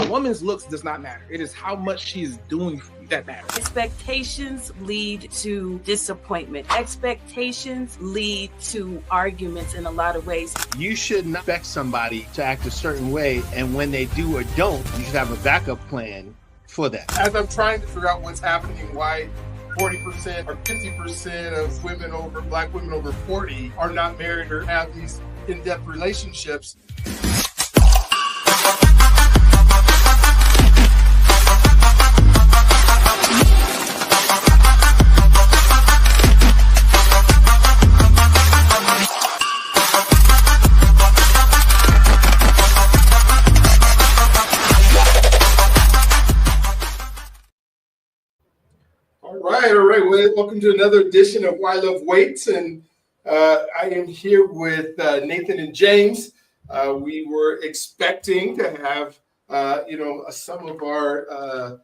woman's looks does not matter. It is how much she is doing for you that matters. Expectations lead to disappointment. Expectations lead to arguments in a lot of ways. You should not expect somebody to act a certain way, and when they do or don't, you should have a backup plan for that. As I'm trying to figure out what's happening, why 40% or 50% of women over, Black women over 40 are not married or have these in-depth relationships. All right. Well, welcome to another edition of Why Love Waits, and I am here with Nathan and James. We were expecting to have, some of our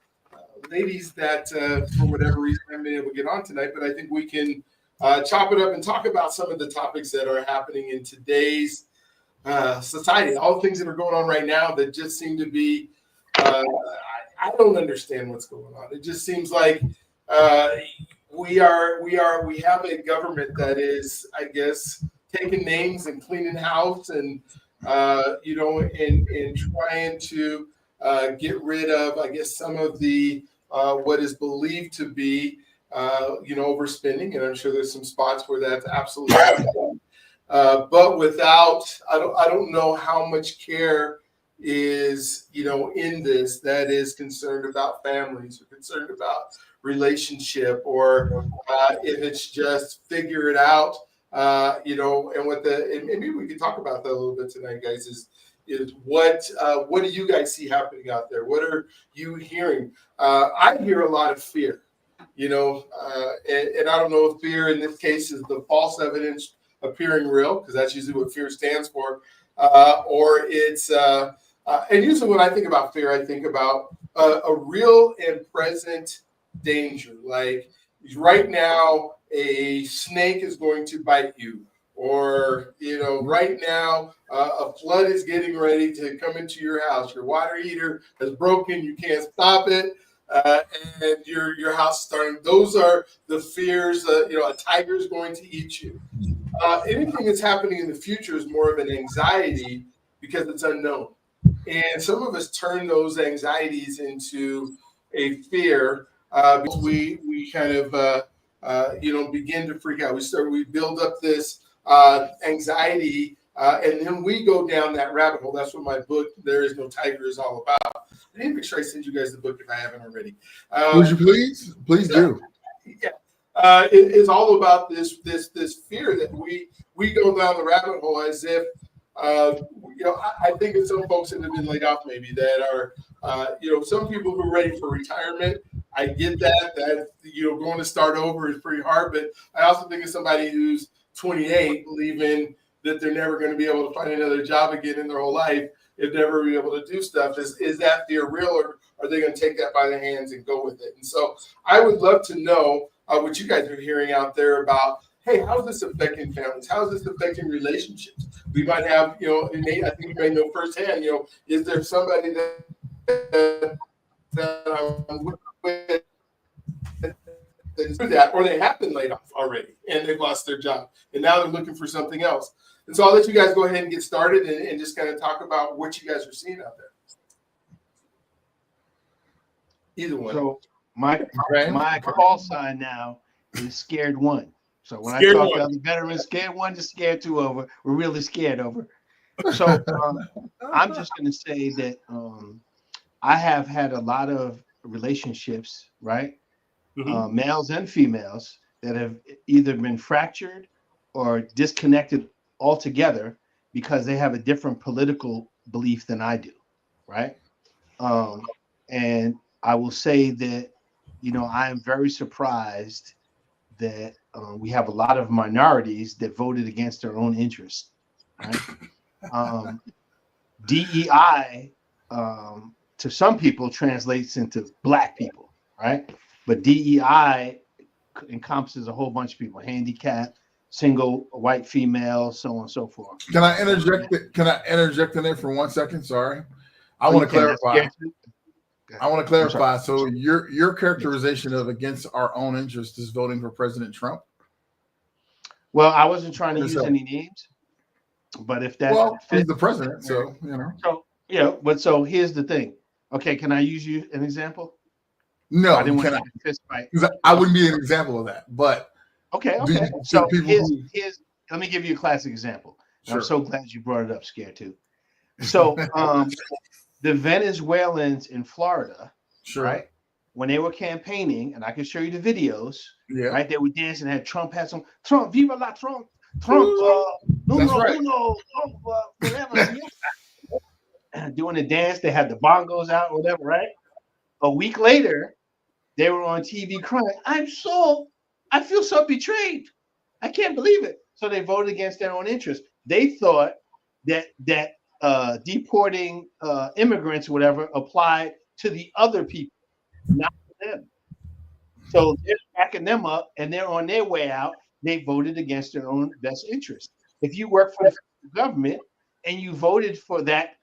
ladies that, for whatever reason, haven't been able to get on tonight, but I think we can chop it up and talk about some of the topics that are happening in today's society, all the things that are going on right now that just seem to be, I don't understand what's going on. It just seems like we have a government that is, I guess, taking names and cleaning house and and trying to get rid of, I guess, some of the what is believed to be overspending, and I'm sure there's some spots where that's absolutely but without, I don't know how much care is in this that is concerned about families or concerned about relationship, or if it's just figure it out, and maybe we can talk about that a little bit tonight, guys, is what do you guys see happening out there? What are you hearing? I hear a lot of fear, and I don't know if fear in this case is the false evidence appearing real, because that's usually what fear stands for, or it's and usually when I think about fear, I think about a real and present danger. Like right now, a snake is going to bite you, or right now, a flood is getting ready to come into your house. Your water heater is broken, you can't stop it, and your house is starting. Those are the fears. A tiger is going to eat you. Anything that's happening in the future is more of an anxiety because it's unknown. And some of us turn those anxieties into a fear. We kind of begin to freak out. We build up this anxiety, and then we go down that rabbit hole. That's what my book, There Is No Tiger, is all about. I need to make sure I send you guys the book if I haven't already. Would you please? Please do. Yeah. It's all about this fear that we go down the rabbit hole as if I think of some folks that have been laid off, maybe that are some people who are ready for retirement. I get that going to start over is pretty hard, but I also think of somebody who's 28 believing that they're never going to be able to find another job again in their whole life, if they're never be able to do stuff. Is that fear real, or are they going to take that by the hands and go with it? And so I would love to know what you guys are hearing out there about, hey, how's this affecting families? How's this affecting relationships? We might have, I think you may know firsthand, is there somebody that I'm with that, or they have been laid off already and they've lost their job and now they're looking for something else? And so I'll let you guys go ahead and get started and just kind of talk about what you guys are seeing out there. Either one. So my call sign now is scared one. So when Scared I talk one. to other veterans, scared one, just scared two over. We're really scared over. So I'm just going to say that I have had a lot of relationships, right? Mm-hmm. Males and females that have either been fractured or disconnected altogether because they have a different political belief than I do, right? And I will say that, I am very surprised that we have a lot of minorities that voted against their own interests, right? DEI to some people translates into Black people, right? But DEI encompasses a whole bunch of people: handicapped, single, white females, so on and so forth. Can I interject in there for 1 second? Sorry. I want to clarify. I want to I'm sorry. clarify. So your characterization of against our own interest is voting for President Trump. Well, I wasn't trying to Yes, use sir. any names, but if that Well, he's fits, the president, so you know. so yeah. But so here's the thing. Okay, can I use you an example? No, I didn't you want to cannot. get a fist fight. 'Cause I wouldn't be an example of that. But Okay. to So people who here's let me give you a classic example. sure. I'm so glad you brought it up, Scare too. So the Venezuelans in Florida, Sure. right? When they were campaigning, and I can show you the videos, Yeah. right? They were dancing, had Trump had some Trump, Viva la Trump, Trump, That's numero right. uno, Trump, whatever. Doing the dance, they had the bongos out, whatever, right? A week later, they were on TV crying, I feel so betrayed. I can't believe it. So they voted against their own interest. They thought that deporting immigrants, whatever, applied to the other people, not to them. So they're backing them up, and they're on their way out. They voted against their own best interest. If you work for the federal government and you voted for that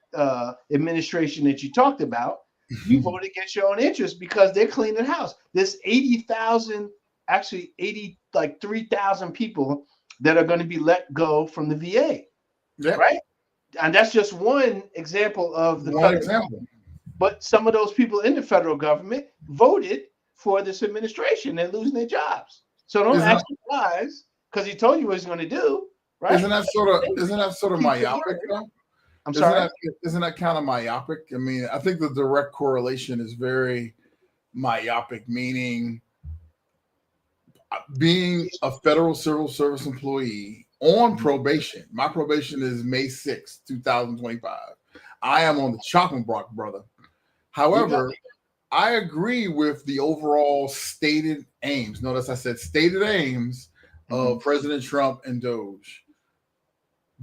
administration that you talked about, you voted against your own interest because they're cleaning house. There's 80,000, actually 3,000 people that are going to be let go from the VA, Yeah. right? And that's just one example of the One example. But some of those people in the federal government voted for this administration and losing their jobs. So don't ask surprised because he told you what he's going to do, right? Isn't that sort of myopic though? I'm sorry. Isn't that kind of myopic? I mean, I think the direct correlation is very myopic, meaning being a federal civil service employee on probation. My probation is May 6th, 2025. I am on the chopping block, brother. However, I agree with the overall stated aims. Notice I said stated aims of President Trump and Doge.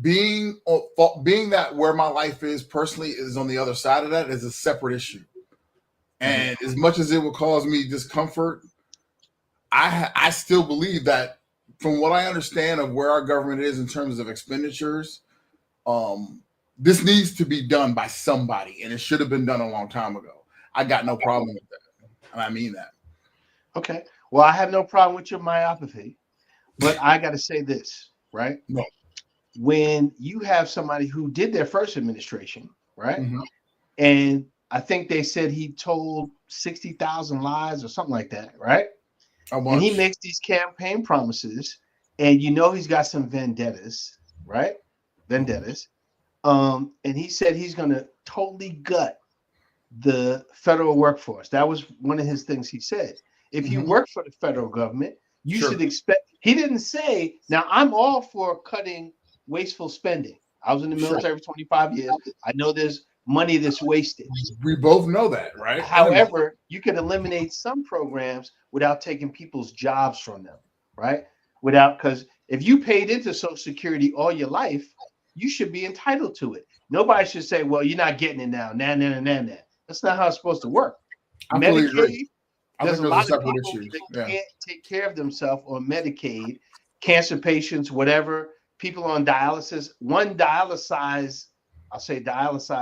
Being that where my life is personally is on the other side of that is a separate issue. And as much as it will cause me discomfort, I still believe that from what I understand of where our government is in terms of expenditures, this needs to be done by somebody, and it should have been done a long time ago. I got no problem with that, and I mean that. Okay. Well, I have no problem with your myopathy, but I got to say this, right? No. When you have somebody who did their first administration, right? Mm-hmm. And I think they said he told 60,000 lies or something like that, right? And he makes these campaign promises, and you know he's got some vendettas, right? Vendettas. And he said he's going to totally gut the federal workforce. That was one of his things he said. If you work for the federal government, you should expect. He didn't say, now I'm all for cutting wasteful spending. I was in the military for 25 years. I know there's money that's wasted. We both know that, right? However, you can eliminate some programs without taking people's jobs from them, right? Because if you paid into Social Security all your life, you should be entitled to it. Nobody should say, well, you're not getting it now. Nah. That's not how it's supposed to work. Medicaid, there's a lot of people that can't take care of themselves on Medicaid, cancer patients, whatever, people on dialysis. One dialyzed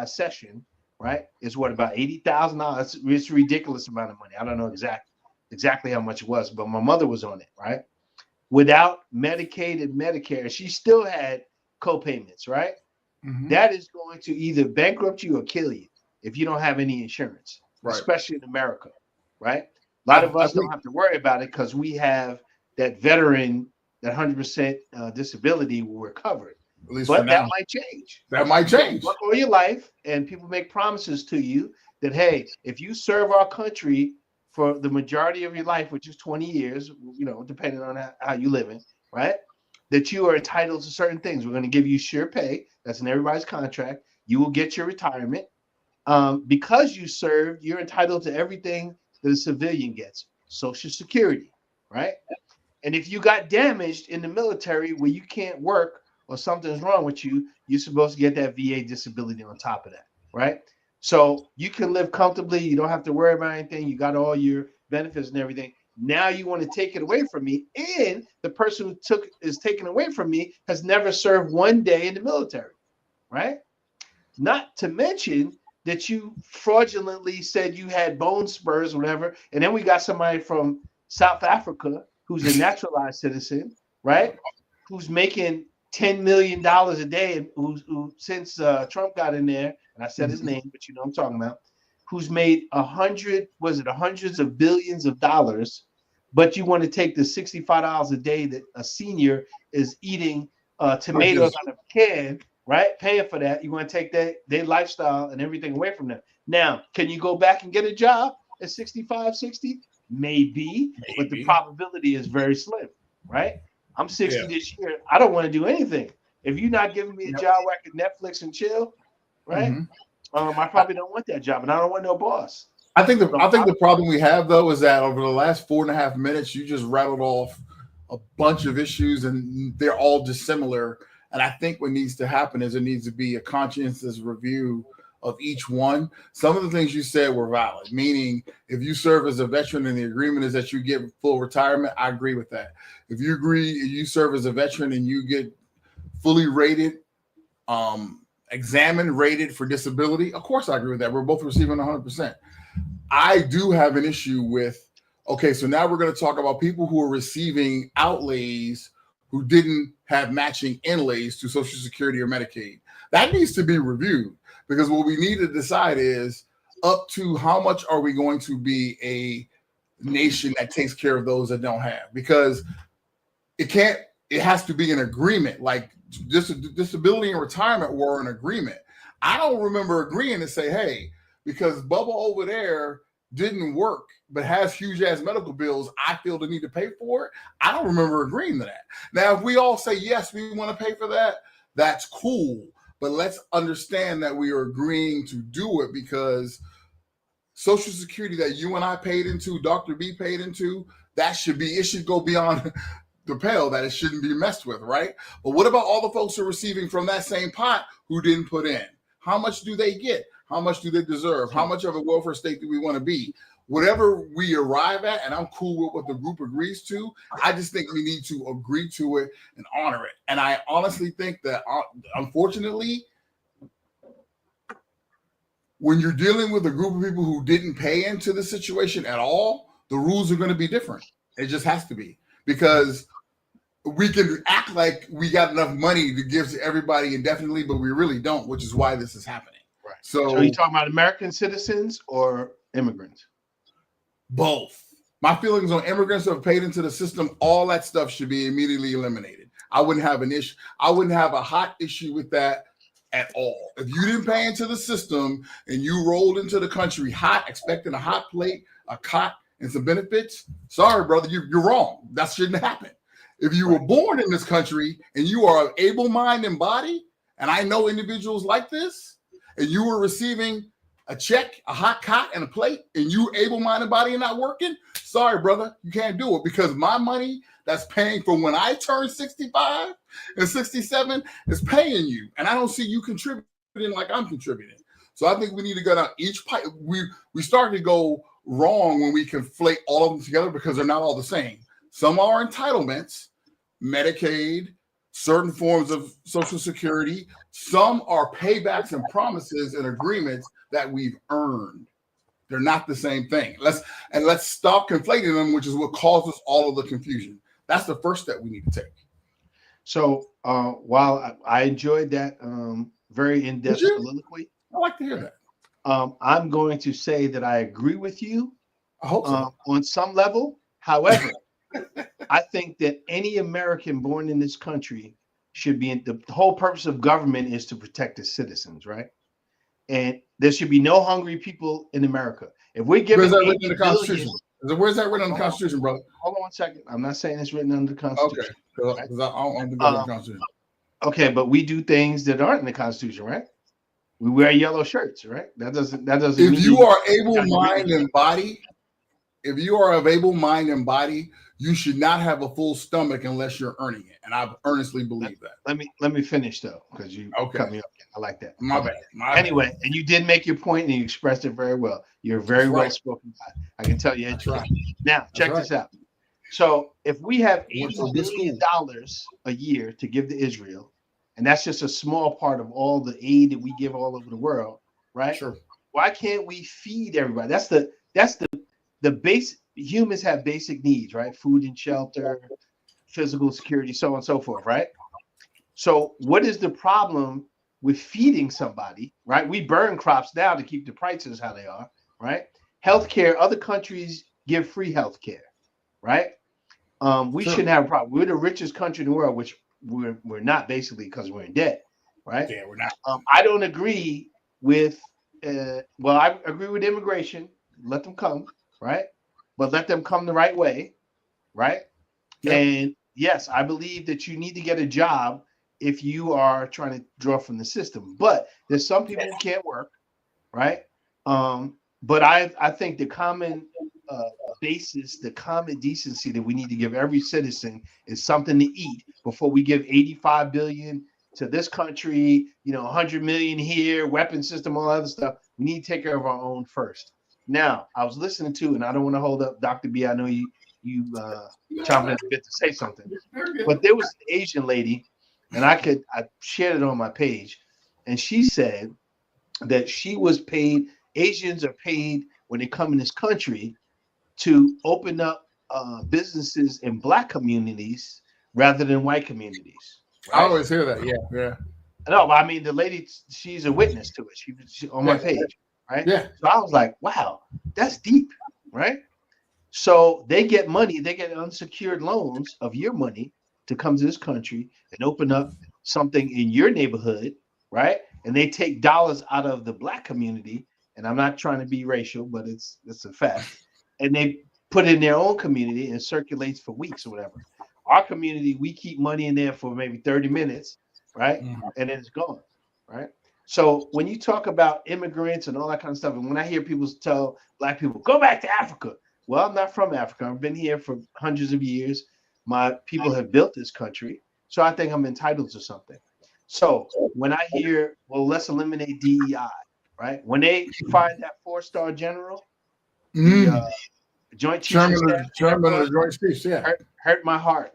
session, right, is what, about $80,000? It's a ridiculous amount of money. I don't know exactly how much it was, but my mother was on it, right? Without Medicaid and Medicare, she still had co-payments, right? That is going to either bankrupt you or kill you if you don't have any insurance, especially in America, right? A lot of us don't have to worry about it because we have that veteran, that 100% disability, we're covered. At least but for now. That might change. That might change. Work all your life, and people make promises to you that, hey, if you serve our country for the majority of your life, which is 20 years, you know, depending on how you live in, right? That you are entitled to certain things. We're going to give you sure pay. That's in everybody's contract. You will get your retirement. Because you served, you're entitled to everything that a civilian gets. Social Security, right? And if you got damaged in the military where you can't work or something's wrong with you, you're supposed to get that VA disability on top of that, right? So you can live comfortably. You don't have to worry about anything. You got all your benefits and everything. Now you want to take it away from me, and the person who is taken away from me has never served one day in the military, right? Not to mention that you fraudulently said you had bone spurs, whatever, and then we got somebody from South Africa who's a naturalized citizen, right? Who's making $10 million a day, who since Trump got in there, and I said his name, but you know what I'm talking about, who's made hundreds of billions of dollars, but you want to take the $65 a day that a senior is eating tomatoes out of a can, right? Paying for that. You want to take their lifestyle and everything away from them. Now, can you go back and get a job at 65, 60? Maybe, but the probability is very slim, right? I'm 60 this year. I don't want to do anything. If you're not giving me a job where I can Netflix and chill, right? I probably don't want that job, and I don't want no boss. I think the problem we have though is that over the last 4.5 minutes, you just rattled off a bunch of issues, and they're all dissimilar. And I think what needs to happen is there needs to be a conscientious review of each one. Some of the things you said were valid, meaning if you serve as a veteran and the agreement is that you get full retirement, I agree with that. If you agree you serve as a veteran and you get fully rated, examined, rated for disability, of course I agree with that. We're both receiving 100%. I do have an issue with, okay, so now we're going to talk about people who are receiving outlays who didn't have matching inlays to Social Security or Medicaid. That needs to be reviewed, because what we need to decide is up to how much are we going to be a nation that takes care of those that don't have, because it has to be an agreement. Like disability and retirement were an agreement. I don't remember agreeing to say, hey, because Bubba over there didn't work but has huge ass medical bills, I feel the need to pay for it. I don't remember agreeing to that. Now, if we all say yes, we want to pay for that, that's cool. But let's understand that we are agreeing to do it, because Social Security that you and I paid into, Dr. B paid into, it should go beyond the pale, that it shouldn't be messed with, right? But what about all the folks who are receiving from that same pot who didn't put in? How much do they get? How much do they deserve? How much of a welfare state do we want to be? Whatever we arrive at, and I'm cool with what the group agrees to, I just think we need to agree to it and honor it. And I honestly think that, unfortunately, when you're dealing with a group of people who didn't pay into the situation at all, the rules are going to be different. It just has to be, because we can act like we got enough money to give to everybody indefinitely, but we really don't, which is why this is happening. Right. So are you talking about American citizens or immigrants? Both. My feelings on immigrants who have paid into the system, all that stuff should be immediately eliminated. I wouldn't have an issue. I wouldn't have a hot issue with that at all. If you didn't pay into the system and you rolled into the country hot, expecting a hot plate, a cot, and some benefits, sorry, brother, you're wrong. That shouldn't happen. If you were born in this country and you are of able mind and body, and I know individuals like this, and you were receiving a check, a hot cot, and a plate, and you able-minded body and not working, sorry, brother, you can't do it, because my money that's paying for when I turn 65 and 67 is paying you, and I don't see you contributing like I'm contributing. So I think we need to go down each pipe. We start to go wrong when we conflate all of them together, because they're not all the same. Some are entitlements, Medicaid, certain forms of Social Security. Some are paybacks and promises and agreements that we've earned. They're not the same thing. Let's stop conflating them, which is what causes all of the confusion. That's the first step we need to take. So while I enjoyed that very in-depth soliloquy, I like to hear that. I'm going to say that I agree with you. I hope so. On some level. However, I think that any American born in this country should be the whole purpose of government is to protect its citizens, right? And there should be no hungry people in America. If we're giving where's that written in the Constitution? Where's that written in the Constitution, brother? Hold on 1 second. I'm not saying it's written under the Constitution. Okay, because I don't want to go to the Constitution. Okay, but we do things that aren't in the Constitution, right? We wear yellow shirts, right? That doesn't. If you are able mind and body, if you are of able mind and body, you should not have a full stomach unless you're earning it, and I earnestly believe that. Let me finish though, because you cut me up. I like that. My bad. Anyway, and you did make your point, and you expressed it very well. You're very well spoken. I can tell you. That's right. Now, check this out. So, if we have $80 billion a year to give to Israel, and that's just a small part of all the aid that we give all over the world, right? Sure. Why can't we feed everybody? That's the base. Humans have basic needs, right? Food and shelter, physical security, so on and so forth, right? So what is the problem with feeding somebody, right? We burn crops now to keep the prices how they are, right? Healthcare, other countries give free healthcare, right? We Sure. shouldn't have a problem. We're the richest country in the world, which we're not basically because we're in debt, right? Yeah, we're not. I don't agree with, well, I agree with immigration. Let them come, right? But let them come the right way, right? Yep. And yes, I believe that you need to get a job if you are trying to draw from the system. But there's some people who can't work, right? But I think the common basis, the common decency that we need to give every citizen is something to eat before we give 85 billion to this country, 100 million here, weapon system, all other stuff. We need to take care of our own first. Now, I was listening to, and I don't want to hold up Dr. B. I know you chomping at the bit to say something, but there was an Asian lady, and I shared it on my page, and she said that she was paid. Asians are paid when they come in this country to open up businesses in Black communities rather than white communities. I Right? always hear that. Yeah. No, I mean the lady, she's a witness to it. She on my page, right? Yeah. So I was like, wow, that's deep, right? So they get money, they get unsecured loans of your money to come to this country and open up something in your neighborhood, right? And they take dollars out of the Black community, and I'm not trying to be racial, but it's a fact. And they put it in their own community and it circulates for weeks or whatever. Our community, we keep money in there for maybe 30 minutes, right? And then it's gone, right? So when you talk about immigrants and all that kind of stuff, and when I hear people tell Black people, go back to Africa. Well, I'm not from Africa. I've been here for hundreds of years. My people have built this country. So I think I'm entitled to something. So when I hear, well, let's eliminate DEI, right? When they find that 4-star general, the Joint Chiefs of Staff, Chairman of the Joint Chiefs, yeah. hurt my heart,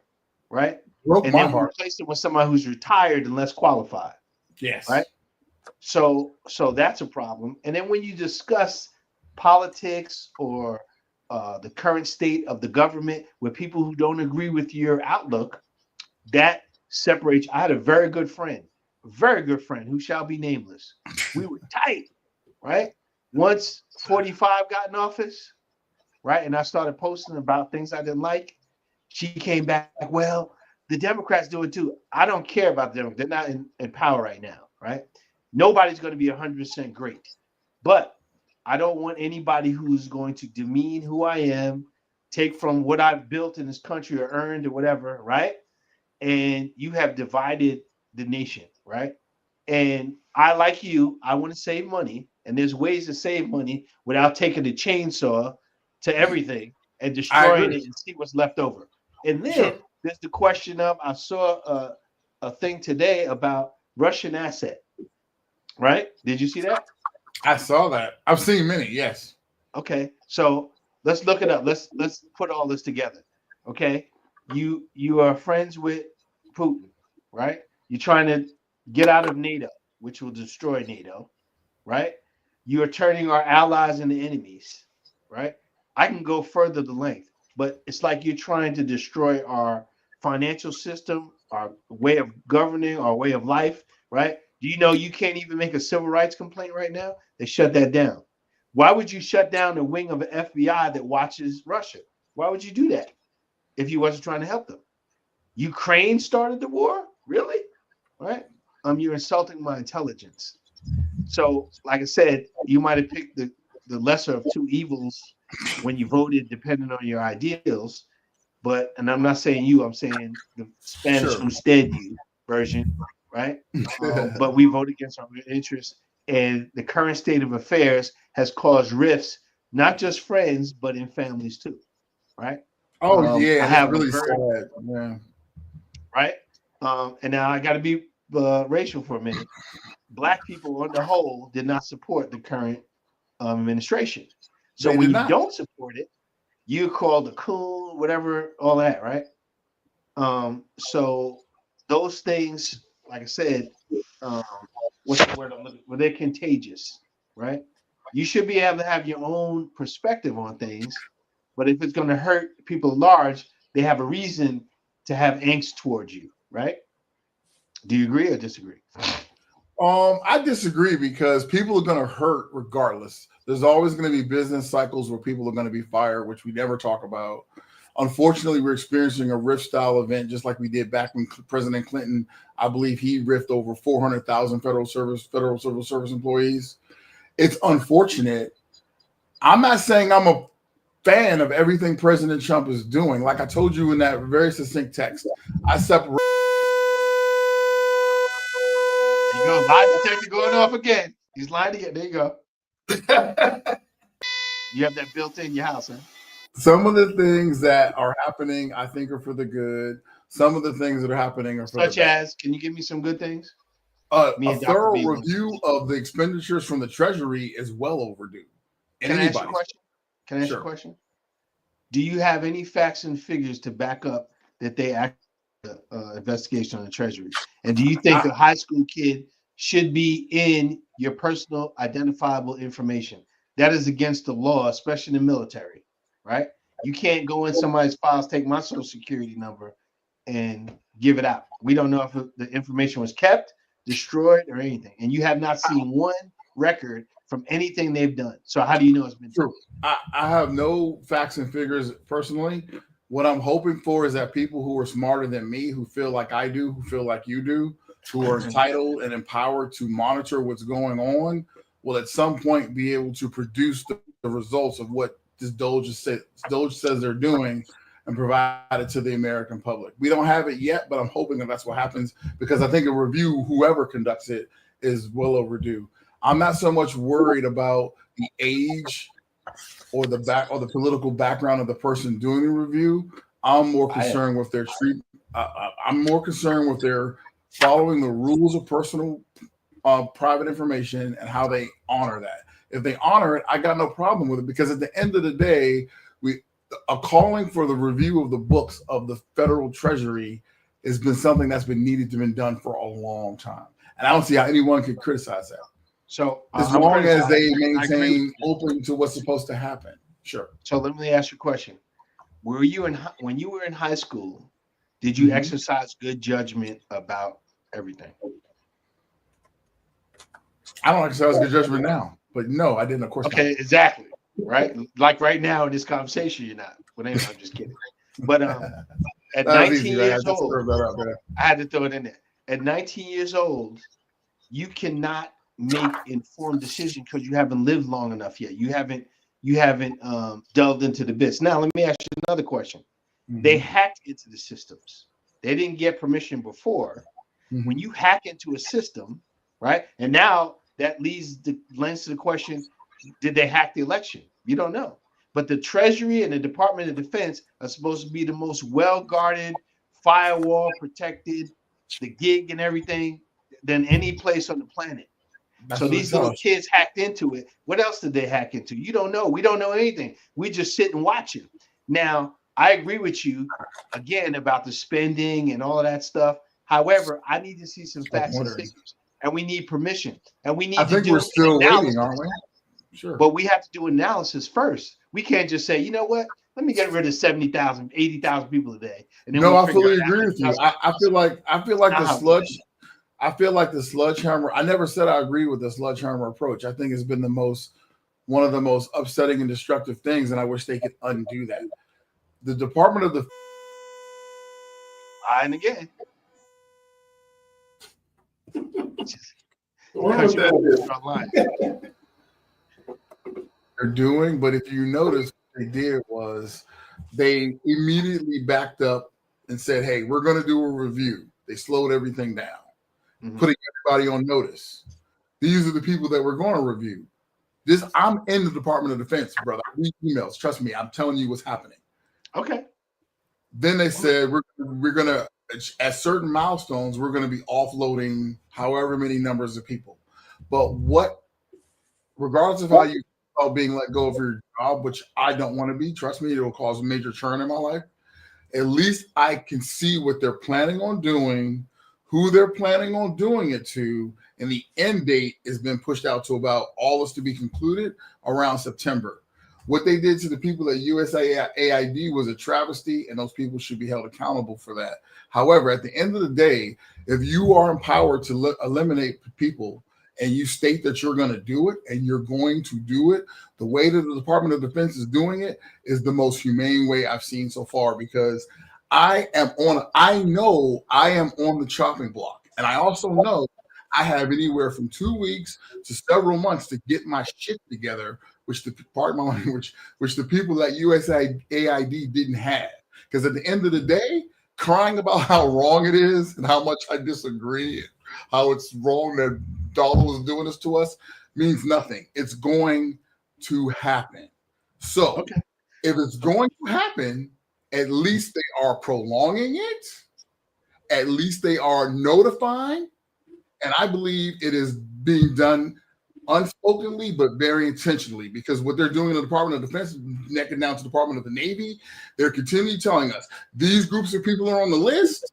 right? Broke And my then we heart. replaced it with somebody who's retired and less qualified. Yes. Right. So that's a problem. And then when you discuss politics or the current state of the government with people who don't agree with your outlook, that separates. I had a very good friend who shall be nameless. We were tight, right? Once 45 got in office, right? And I started posting about things I didn't like. She came back, well, the Democrats do it too. I don't care about them. They're not in power right now, right? Nobody's going to be 100% great. But I don't want anybody who's going to demean who I am, take from what I've built in this country or earned or whatever, right? And you have divided the nation, right? And I, like you, I want to save money. And there's ways to save money without taking a chainsaw to everything and destroying it and see what's left over. And then there's the question of, I saw a thing today about Russian asset, right? Did you see that? I saw that. I've seen many, yes. Okay, so let's look it up. Let's put all this together. Okay, you are friends with Putin, right? You're trying to get out of NATO, which will destroy NATO, right? You are turning our allies into enemies, right? I can go further the length, but it's like you're trying to destroy our financial system, our way of governing, our way of life, right? Do you know you can't even make a civil rights complaint right now? They shut that down. Why would you shut down the wing of the FBI that watches Russia? Why would you do that if you wasn't trying to help them? Ukraine started the war? Really? Right? You're insulting my intelligence. So, like I said, you might have picked the lesser of two evils when you voted, depending on your ideals. But, and I'm not saying you, I'm saying the Spanish Usted you version, right? But we vote against our interests. And the current state of affairs has caused rifts, not just friends, but in families too, right? Oh, yeah, I have really sad. Yeah. Right? And now I got to be racial for a minute. Black people on the whole did not support the current administration. So when you don't support it, you're called a coon, whatever, all that, right? So those things, like I said, what's the word I'm looking for? They're contagious, right? You should be able to have your own perspective on things, but if it's going to hurt people at large, they have a reason to have angst towards you, right? Do you agree or disagree? I disagree because people are going to hurt regardless. There's always going to be business cycles where people are going to be fired, which we never talk about. Unfortunately, we're experiencing a rift style event, just like we did back when President Clinton, I believe he riffed over 400,000 federal civil service employees. It's unfortunate. I'm not saying I'm a fan of everything President Trump is doing. Like I told you in that very succinct text, I separate. There you go. Lie detector going off again. He's lying again. There you go. You have that built in your house, huh? Some of the things that are happening, I think, are for the good. Some of the things that are happening are for such the bad. as, can you give me some good things? A thorough review of the expenditures from the Treasury is well overdue. Can I ask you a question? Can I ask you a question? Do you have any facts and figures to back up that they actually investigation on the Treasury? And do you think a high school kid should be in your personal identifiable information? That is against the law, especially in the military, right? You can't go in somebody's files, take my social security number, and give it out. We don't know if the information was kept, destroyed, or anything. And you have not seen one record from anything they've done. So how do you know it's been true? I have no facts and figures personally. What I'm hoping for is that people who are smarter than me, who feel like I do, who feel like you do, who are entitled and empowered to monitor what's going on, will at some point be able to produce the results of what this Doge says they're doing and provide it to the American public. We don't have it yet, but I'm hoping that that's what happens, because I think a review, whoever conducts it, is well overdue. I'm not so much worried about the age or the political background of the person doing the review. I'm more concerned with their treatment. I'm more concerned with their following the rules of personal private information and how they honor that. If they honor it, I got no problem with it, because at the end of the day, a calling for the review of the books of the federal Treasury has been something that's been needed to be done for a long time. And I don't see how anyone could criticize that. So as long as they maintain open to what's supposed to happen. Sure. So let me ask you a question. When you were in high school, did you exercise good judgment about everything? I don't exercise good judgment now, but no, I didn't. Of course. Okay, not. Exactly. Right. Like right now in this conversation, you're not. But anyway, I'm just kidding. But at 19 years old, I had to throw it in there. At 19 years old, you cannot make informed decisions because you haven't lived long enough yet. You haven't delved into the bits. Now, let me ask you another question. They hacked into the systems. They didn't get permission before. When you hack into a system, right? And now that lends to the question, did they hack the election? You don't know. But the Treasury and the Department of Defense are supposed to be the most well-guarded, firewall protected, the gig and everything, than any place on the planet. So these little kids hacked into it. What else did they hack into? You don't know. We don't know anything. We just sit and watch it. Now, I agree with you, again, about the spending and all of that stuff. However, I need to see some facts and figures. And we need permission. And we need to do we're still waiting, aren't we? Sure. But we have to do analysis first. We can't just say, you know what? Let me get rid of 70,000, 80,000 people a day. And then I fully agree with you. I feel like the sludge. I feel like the sledgehammer. I never said I agree with the sledgehammer approach. I think it's been one of the most upsetting and destructive things, and I wish they could undo that. The Department of the and again. They're doing, but if you notice, what they did was they immediately backed up and said, "Hey, we're going to do a review." They slowed everything down. Putting everybody on notice. These are the people that we're going to review. I'm in the Department of Defense, brother. I read emails. Trust me, I'm telling you what's happening. Okay. Then they said we're going to, at certain milestones, we're going to be offloading however many numbers of people. But regardless of how you feel being let go of your job, which I don't want to be, trust me, it will cause major churn in my life. At least I can see what they're planning on doing, who they're planning on doing it to, and the end date has been pushed out to about all is to be concluded around September. What they did to the people at USAID was a travesty, and those people should be held accountable for that. However, at the end of the day, if you are empowered to eliminate people and you state that you're going to do it and you're going to do it, the way that the Department of Defense is doing it is the most humane way I've seen so far, because I know I am on the chopping block. And I also know I have anywhere from 2 weeks to several months to get my shit together, which the people at USAID didn't have. Because at the end of the day, crying about how wrong it is and how much I disagree and how it's wrong that Donald is doing this to us means nothing. It's going to happen. So if it's going to happen, at least they are prolonging it. At least they are notifying. And I believe it is being done unspokenly, but very intentionally, because what they're doing in the Department of Defense, neck and down to the Department of the Navy, they're continually telling us these groups of people are on the list.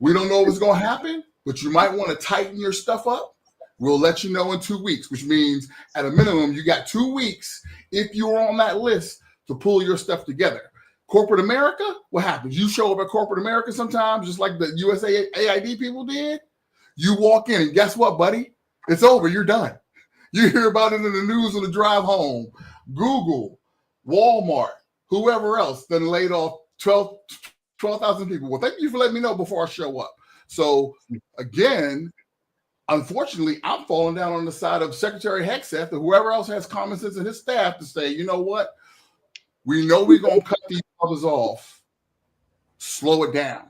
We don't know what's going to happen, but you might want to tighten your stuff up. We'll let you know in 2 weeks, which means at a minimum, you got 2 weeks if you're on that list to pull your stuff together. Corporate America, what happens? You show up at Corporate America sometimes, just like the USAID people did. You walk in and guess what, buddy? It's over. You're done. You hear about it in the news on the drive home. Google, Walmart, whoever else, then laid off 12,000 people. Well, thank you for letting me know before I show up. So again, unfortunately, I'm falling down on the side of Secretary Hegseth and whoever else has common sense in his staff to say, you know what? We know we're going to cut these others off. Slow it down.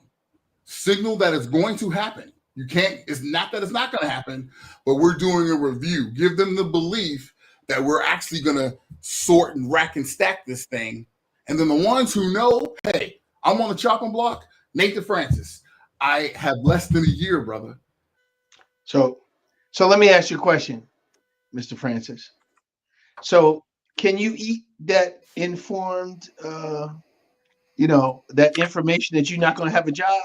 Signal that it's going to happen. You can't, it's not that it's not going to happen, but we're doing a review. Give them the belief that we're actually going to sort and rack and stack this thing. And then the ones who know, hey, I'm on the chopping block, Nathan Francis. I have less than a year, brother. So let me ask you a question, Mr. Francis. So can you eat that informed, that information that you're not going to have a job?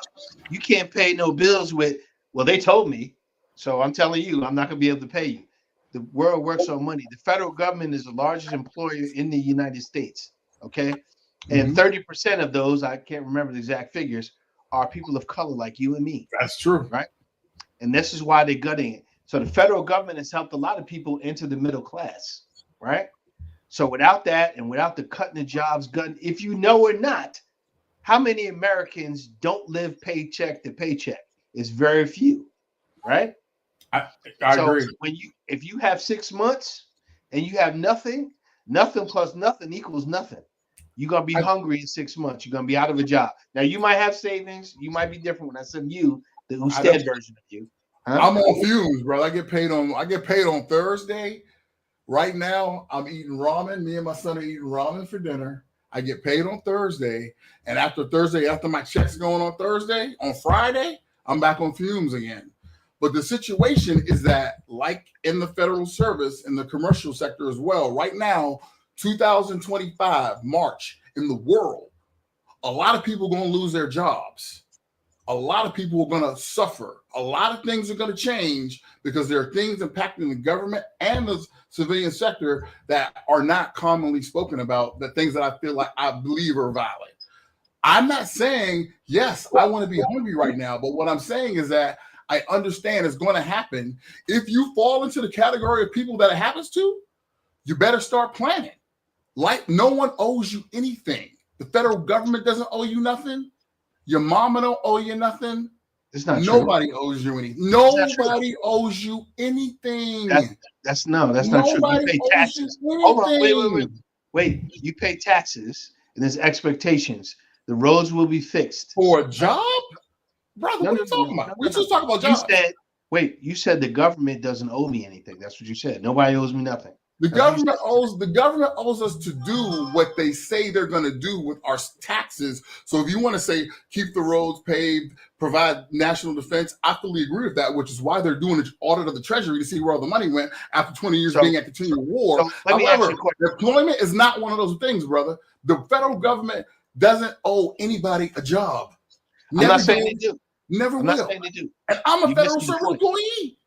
You can't pay no bills with, well, they told me, so I'm telling you, I'm not going to be able to pay you. The world works on money. The federal government is the largest employer in the United States, okay? And 30% of those, I can't remember the exact figures, are people of color like you and me. That's true. Right? And this is why they're gutting it. So the federal government has helped a lot of people enter the middle class, right? So without that and without the cutting the jobs, if you know or not, how many Americans don't live paycheck to paycheck? It's very few, right? I agree. If you have 6 months and you have nothing plus nothing equals nothing. You're gonna be hungry in 6 months. You're gonna be out of a job. Now you might have savings. You might be different when I said you, the Usted version of you. Huh? I'm on fumes, bro. I get paid on Thursday. Right now, I'm eating ramen. Me and my son are eating ramen for dinner. I get paid on Thursday, and after my check's going on Thursday, on Friday, I'm back on fumes again. But the situation is that, like in the federal service, in the commercial sector as well, right now, 2025, March, in the world, a lot of people are going to lose their jobs. A lot of people are going to suffer. A lot of things are going to change because there are things impacting the government and the civilian sector that are not commonly spoken about, the things that I feel like I believe are valid. I'm not saying, yes, I want to be hungry right now, but what I'm saying is that I understand it's going to happen. If you fall into the category of people that it happens to, you better start planning. Like, no one owes you anything. The federal government doesn't owe you nothing. Your mama don't owe you nothing. It's not Nobody true. owes you anything. Nobody owes you anything. That's not true. You pay taxes. Hold on, wait. You pay taxes, and there's expectations. The roads will be fixed. For a job? Brother, what are you talking about? We just talking about jobs. You said the government doesn't owe me anything. That's what you said. Nobody owes me nothing. The government owes us to do what they say they're going to do with our taxes. So if you want to say keep the roads paved, provide national defense, I fully agree with that, which is why they're doing an audit of the Treasury to see where all the money went after 20 years being at continual war. However, deployment is not one of those things, brother. The federal government doesn't owe anybody a job. I'm not saying they do. Never will. Not saying they do. And I'm a federal service employee.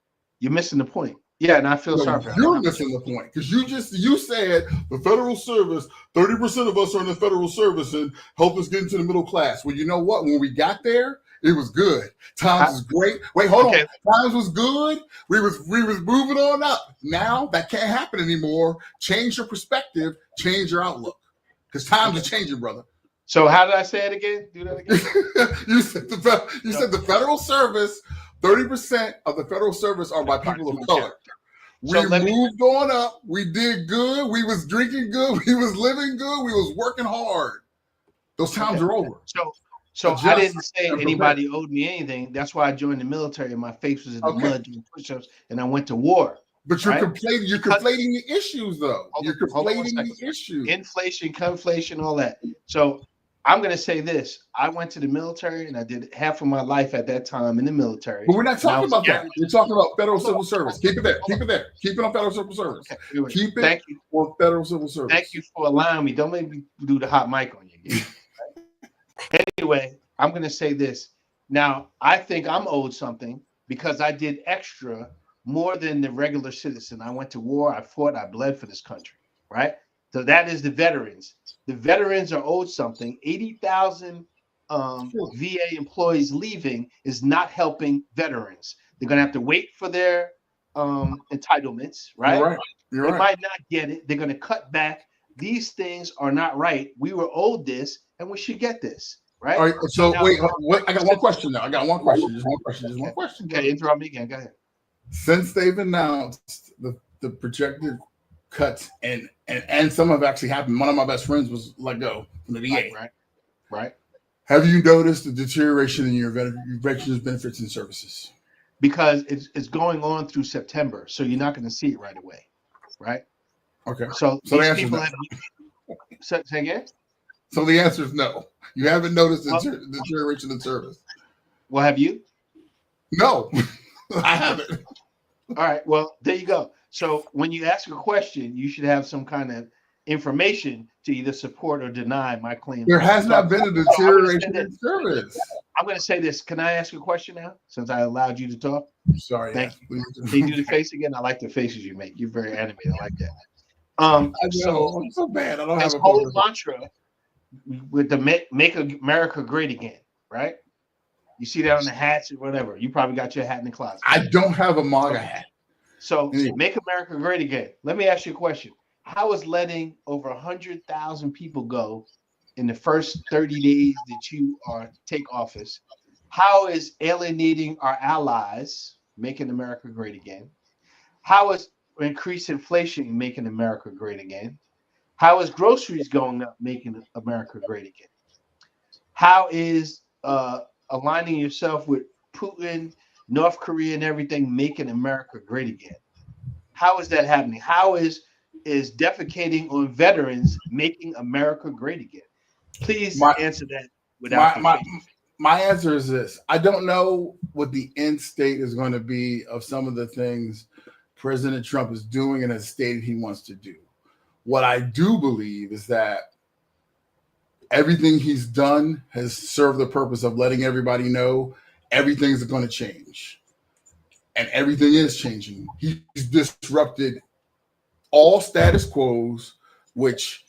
You're missing the point. Yeah, and I feel No, sorry for you're missing the point because you said the federal service, 30% of us are in the federal service and help us get into the middle class. Well, you know what? When we got there, it was good. Times was great. Wait, hold on. Times was good. We was moving on up. Now that can't happen anymore. Change your perspective. Change your outlook because times are changing, brother. So how did I say it again? Do that again. You said the federal service. 30% of the federal service are by people of color. We moved on up. We did good. We was drinking good. We was living good. We was working hard. Those times are over. So I didn't say anybody owed me anything. That's why I joined the military and my face was in the mud doing push-ups and I went to war. But you're conflating. You're conflating the issues, though. You're conflating the issues. Inflation, conflation, all that. So I'm going to say this. I went to the military and I did half of my life at that time in the military. But we're not talking about that. We're talking about federal civil service. Keep it there. Keep it there. Keep it on federal civil service. Okay. Keep it on federal civil service. Thank you for allowing me. Don't make me do the hot mic on you. Anyway, I'm going to say this. Now, I think I'm owed something because I did extra more than the regular citizen. I went to war. I fought. I bled for this country. Right? So that is the veterans. The veterans are owed something. 80,000 VA employees leaving is not helping veterans. They're going to have to wait for their entitlements, right? You're they right. might not get it. They're going to cut back. These things are not right. We were owed this, and we should get this, right? All right. So now, wait, I got one question now. I got one question. Just one question. Just one question. Okay, interrupt me again. Go ahead. Since they've announced the projected cuts and some have actually happened. One of my best friends was let go from the VA. Right. Have you noticed the deterioration in your veterans benefits and services? Because it's going on through September, so you're not going to see it right away, right? Okay. So the people answer is no. Say again? So the answer is no. You haven't noticed the deterioration in service. Well, have you? No, I haven't. All right. Well, there you go. So when you ask a question, you should have some kind of information to either support or deny my claim. There has not been a deterioration in service. I'm going to say this. Can I ask a question now, since I allowed you to talk? Sorry. Thank you. Can you do the face again? I like the faces you make. You're very animated. I like that. I'm so bad. I don't have a whole mantra with the make America great again, right? You see that on the hats or whatever. You probably got your hat in the closet. I don't have a MAGA hat. So make America great again. Let me ask you a question. How is letting over 100,000 people go in the first 30 days that you take office? How is alienating our allies making America great again? How is increased inflation making America great again? How is groceries going up making America great again? How is aligning yourself with Putin, North Korea, and everything making America great again? How is that happening? How is defecating on veterans making America great again? Please answer that without my answer is this. I don't know what the end state is going to be of some of the things President Trump is doing and has stated he wants to do. What I do believe is that everything he's done has served the purpose of letting everybody know everything's going to change. And everything is changing. He's disrupted all status quos, which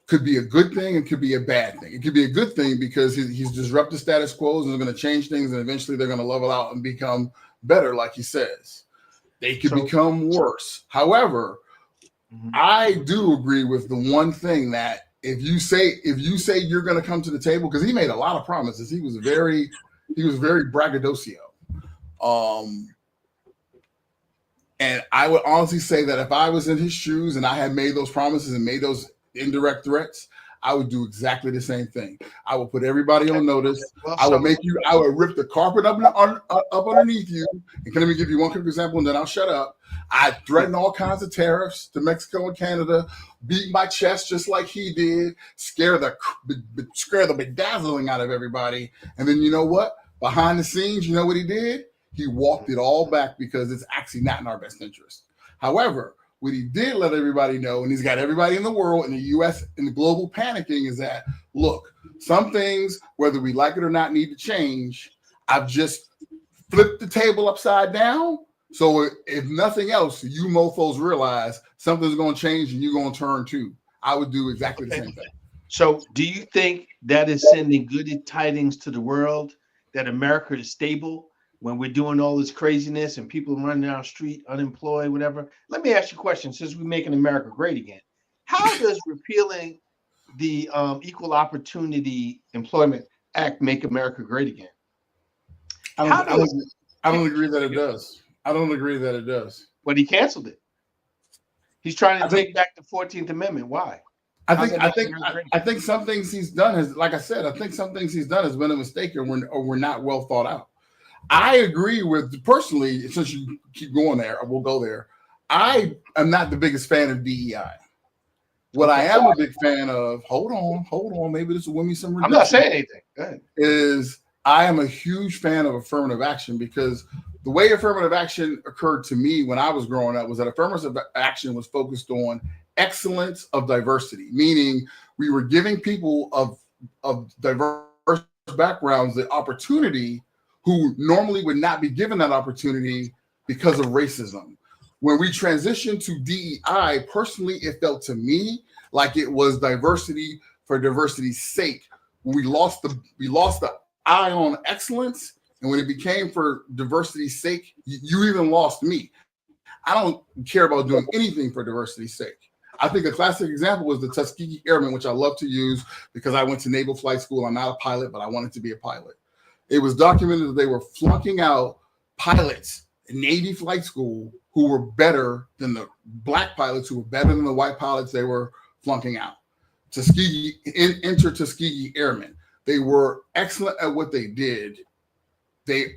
could be a good thing and could be a bad thing. It could be a good thing because he's disrupted status quos and is going to change things, and eventually they're going to level out and become better, like he says. They could become worse. However, I do agree with the one thing that if you say you're going to come to the table, because he made a lot of promises. He was very braggadocio. And I would honestly say that if I was in his shoes and I had made those promises and made those indirect threats, I would do exactly the same thing. I would put everybody on notice. I would rip the carpet up underneath you. And let me give you one quick example, and then I'll shut up. I threaten all kinds of tariffs to Mexico and Canada, beat my chest just like he did, scare the bedazzling out of everybody. And then you know what? Behind the scenes, you know what he did? He walked it all back because it's actually not in our best interest. However, what he did let everybody know, and he's got everybody in the world and the U.S. and the global panicking, is that, look, some things, whether we like it or not, need to change. I've just flipped the table upside down. So if nothing else, you mofos realize something's going to change and you're going to turn too. I would do exactly the same thing. So do you think that is sending good tidings to the world that America is stable when we're doing all this craziness and people running down the street, unemployed, whatever? Let me ask you a question, since we're making America great again. How does repealing the Equal Opportunity Employment Act make America great again? I don't agree that it does. I don't agree that it does. But he canceled it. He's trying to take back the 14th Amendment. Why? I think some things he's done has, like I said, I think some things he's done has been a mistake or we're not well thought out. I agree with, personally, since you keep going there, we'll go there. I am not the biggest fan of DEI. What I am a big fan of, hold on, maybe this will win me some redemption. I'm not saying anything. Go ahead. Is I am a huge fan of affirmative action, because the way affirmative action occurred to me when I was growing up was that affirmative action was focused on excellence of diversity, meaning we were giving people of diverse backgrounds the opportunity who normally would not be given that opportunity because of racism. When we transitioned to DEI, personally, it felt to me like it was diversity for diversity's sake. When we lost the eye on excellence, and when it became for diversity's sake, you even lost me. I don't care about doing anything for diversity's sake. I think a classic example was the Tuskegee Airmen, which I love to use because I went to Naval Flight School. I'm not a pilot, but I wanted to be a pilot. It was documented that they were flunking out pilots in Navy Flight School who were better than the black pilots, who were better than the white pilots they were flunking out. Enter Tuskegee Airmen. They were excellent at what they did. They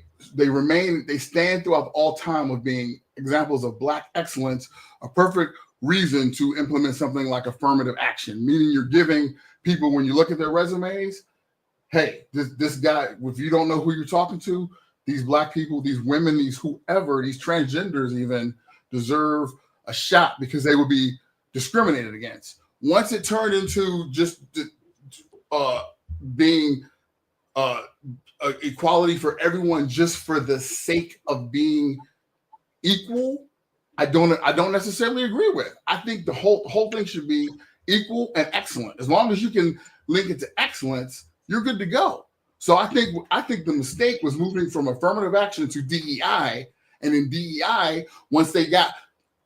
stand throughout all time of being examples of black excellence, a perfect reason to implement something like affirmative action, meaning you're giving people, when you look at their resumes, hey, this guy, if you don't know who you're talking to, these black people, these women, these whoever, these transgenders even deserve a shot because they will be discriminated against. Once it turned into just being equality for everyone just for the sake of being equal, I don't necessarily agree with. I think the whole thing should be equal and excellent. As long as you can link it to excellence, you're good to go. So I think the mistake was moving from affirmative action to DEI, and in DEI, once they got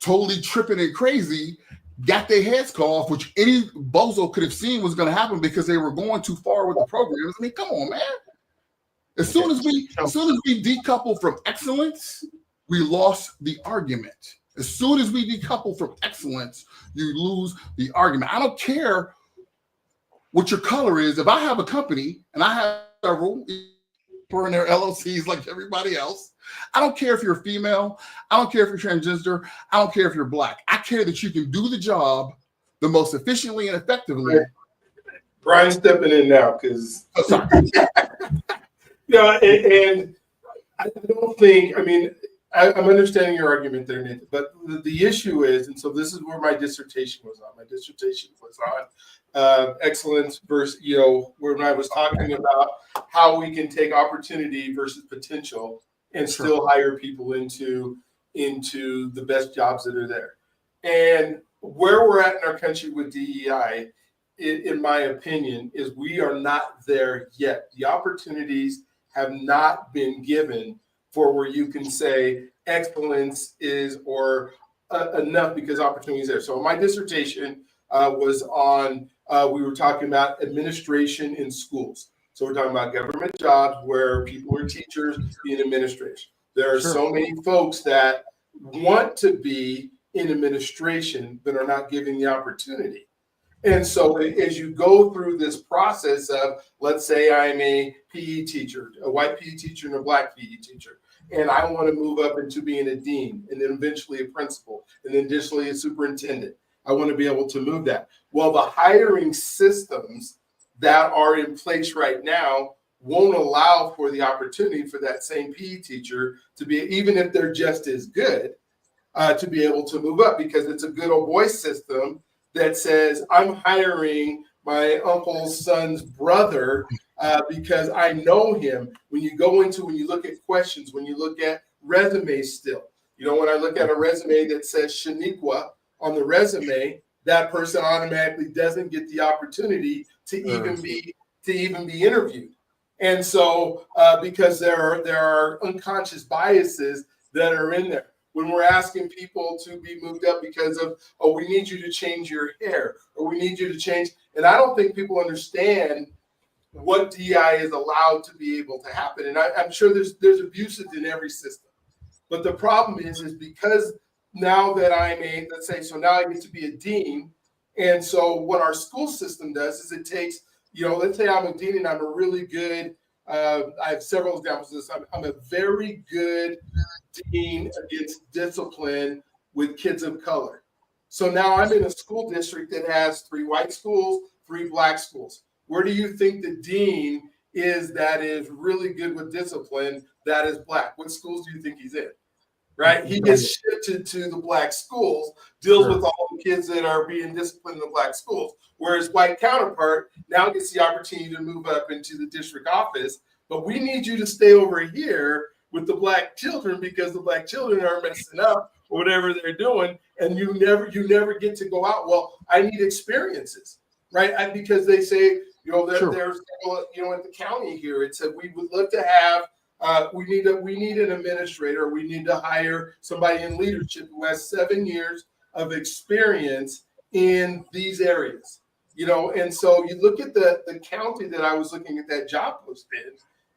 totally tripping and crazy, got their heads cut off, which any bozo could have seen was going to happen because they were going too far with the programs. I mean, come on, man. As soon as we decouple from excellence, we lost the argument. As soon as we decouple from excellence, you lose the argument. I don't care what your color is. If I have a company and I have several people in their LLCs like everybody else, I don't care if you're female. I don't care if you're transgender. I don't care if you're black. I care that you can do the job the most efficiently and effectively. Brian's stepping in now because and I don't think, I mean, I'm understanding your argument there, Nathan, but the issue is, and so this is where my dissertation was on. My dissertation was on excellence versus, when I was talking about how we can take opportunity versus potential and still hire people into the best jobs that are there. And where we're at in our country with DEI, in my opinion, is we are not there yet. The opportunities have not been given for where you can say excellence is or enough because opportunity is there. So my dissertation was on, we were talking about administration in schools. So we're talking about government jobs where people are teachers in administration. There are so many folks that want to be in administration but are not given the opportunity. And so as you go through this process of, let's say I'm a PE teacher, a white PE teacher and a black PE teacher, and I want to move up into being a dean and then eventually a principal and then additionally a superintendent. I want to be able to move that. Well, the hiring systems that are in place right now won't allow for the opportunity for that same PE teacher to be, even if they're just as good, to be able to move up because it's a good old boy system that says I'm hiring my uncle's son's brother because I know him. When you look at questions, when you look at resumes still, You know, when I look at a resume that says Shaniqua on the resume, that person automatically doesn't get the opportunity to even be interviewed. And so because there are unconscious biases that are in there. When we're asking people to be moved up because of, oh, we need you to change your hair, or we need you to change. And I don't think people understand what DEI is allowed to be able to happen. And I'm sure there's abuses in every system. But the problem is because now that I'm let's say, so now I get to be a dean. And so what our school system does is it takes, you know, let's say I'm a dean and I'm a really good, I have several examples of this. I'm a very good dean against discipline with kids of color. So now I'm in a school district that has 3 white schools, 3 black schools. Where do you think the dean is that is really good with discipline that is black? What schools do you think he's in? Right? He gets shifted to the black schools, deals with all the kids that are being disciplined in the black schools. Whereas white counterpart now gets the opportunity to move up into the district office. But we need you to stay over here with the black children because the black children are messing up or whatever they're doing. And you never get to go out. Well, I need experiences, right? Because they say, you know, there's, you know, at the county here, it said we would love to have, we need an administrator. We need to hire somebody in leadership who has 7 years of experience in these areas, you know. And so you look at the county that I was looking at that job post in,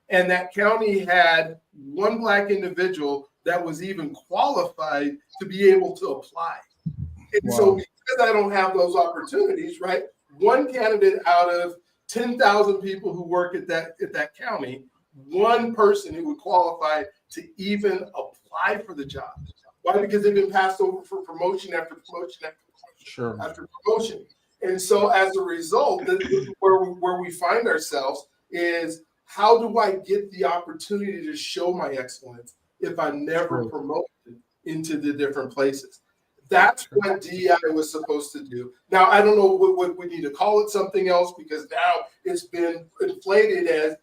and that county had 1 black individual that was even qualified to be able to apply. And so because I don't have those opportunities, right? 1 candidate out of 10,000 people who work at that county, 1 person who would qualify to even apply for the job. Why? Because they've been passed over for promotion after promotion after promotion. And so as a result, where we find ourselves is, how do I get the opportunity to show my excellence if I'm never promoted into the different places? That's what DEI was supposed to do. Now, I don't know what we need to call it something else, because now it's been inflated as,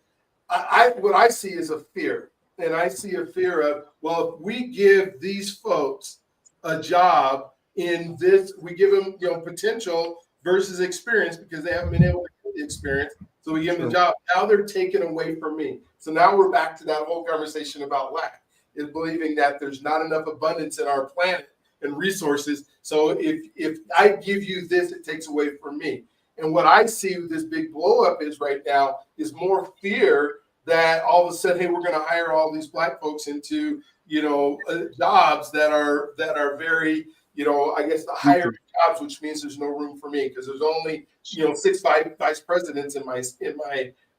what I see is a fear. And I see a fear of, well, if we give these folks a job in this, we give them, you know, potential versus experience because they haven't been able to get the experience. So we give them the job. Now they're taken away from me. So now we're back to that whole conversation about lack, is believing that there's not enough abundance in our planet and resources. So if I give you this, it takes away from me. And what I see with this big blow up is right now is more fear that all of a sudden, hey, we're going to hire all these black folks into, you know, jobs that are very, you know, I guess the higher jobs, which means there's no room for me because there's only, you know, 6 vice presidents in my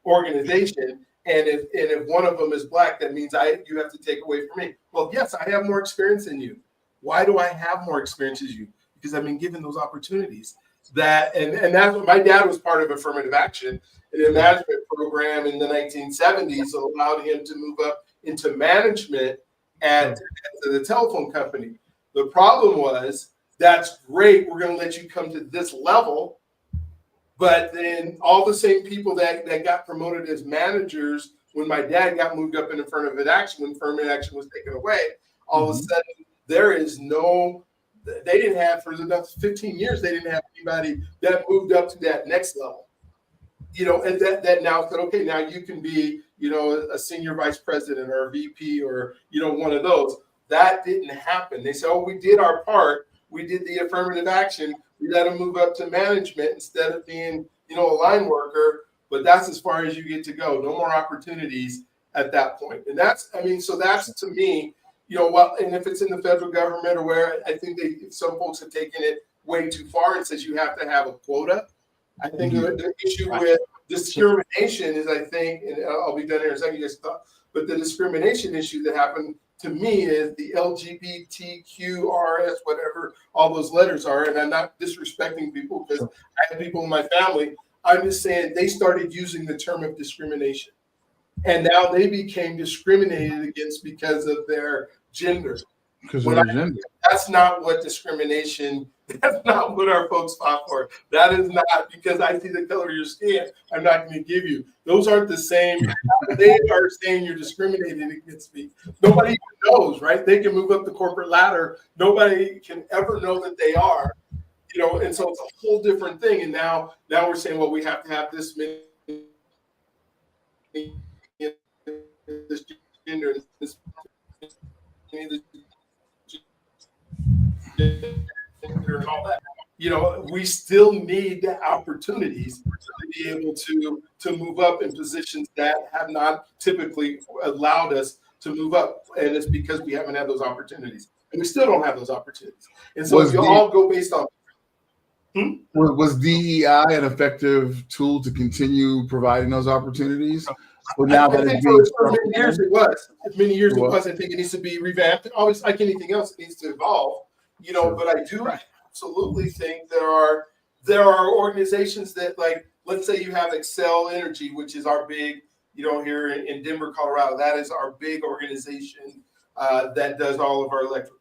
organization. And if one of them is black, that means you have to take away from me. Well, yes, I have more experience than you. Why do I have more experience as you? Because I've been given those opportunities. And that's what my dad was part of affirmative action, and a management program in the 1970s that allowed him to move up into management at the telephone company. The problem was, that's great, we're going to let you come to this level, but then all the same people that got promoted as managers when my dad got moved up in affirmative action, when affirmative action was taken away, all of a sudden there is no, they didn't have, for the next 15 years, they didn't have anybody that moved up to that next level. You know, and that now said, okay, now you can be, you know, a senior vice president or a VP or, you know, one of those. That didn't happen. They said, oh, we did our part. We did the affirmative action. We let them move up to management instead of being, you know, a line worker. But that's as far as you get to go. No more opportunities at that point. And that's, I mean, so that's to me, you know, well, and if it's in the federal government or where, I think some folks have taken it way too far and says you have to have a quota. I think the issue with discrimination is, I think, and I'll be done here in a second, you guys thought, but the discrimination issue that happened to me is the LGBTQRS, whatever all those letters are. And I'm not disrespecting people because I have people in my family. I'm just saying they started using the term of discrimination. And now they became discriminated against because of their gender. Because of their gender. That's not what discrimination, that's not what our folks fought for. That is not because I see the color of your skin, I'm not going to give you. Those aren't the same. They are saying you're discriminating against me. Nobody even knows, right? They can move up the corporate ladder. Nobody can ever know that they are, you know, and so it's a whole different thing. And now we're saying, well, we have to have this many, this gender, this and all that. You know, we still need the opportunities to be able to move up in positions that have not typically allowed us to move up, and it's because we haven't had those opportunities, and we still don't have those opportunities. And so if you all go based on was DEI an effective tool to continue providing those opportunities? Well, now I think for many years it was. Many years it was. I think it needs to be revamped. Always, like anything else, it needs to evolve. You know, but I do absolutely think there are organizations that, like, let's say you have Excel Energy, which is our big, you know, here in Denver, Colorado. That is our big organization that does all of our electrical.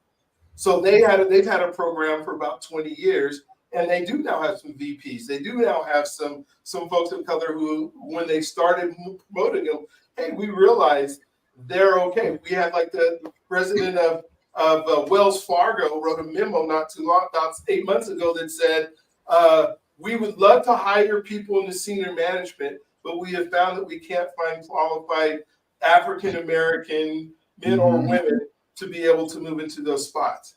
So they've had a program for about 20 years. And they do now have some VPs. They do now have some folks of color who, when they started promoting them, hey, we realized they're okay. We had like the president of Wells Fargo wrote a memo not too long, about 8 months ago, that said, we would love to hire people in the senior management, but we have found that we can't find qualified African-American men or women to be able to move into those spots.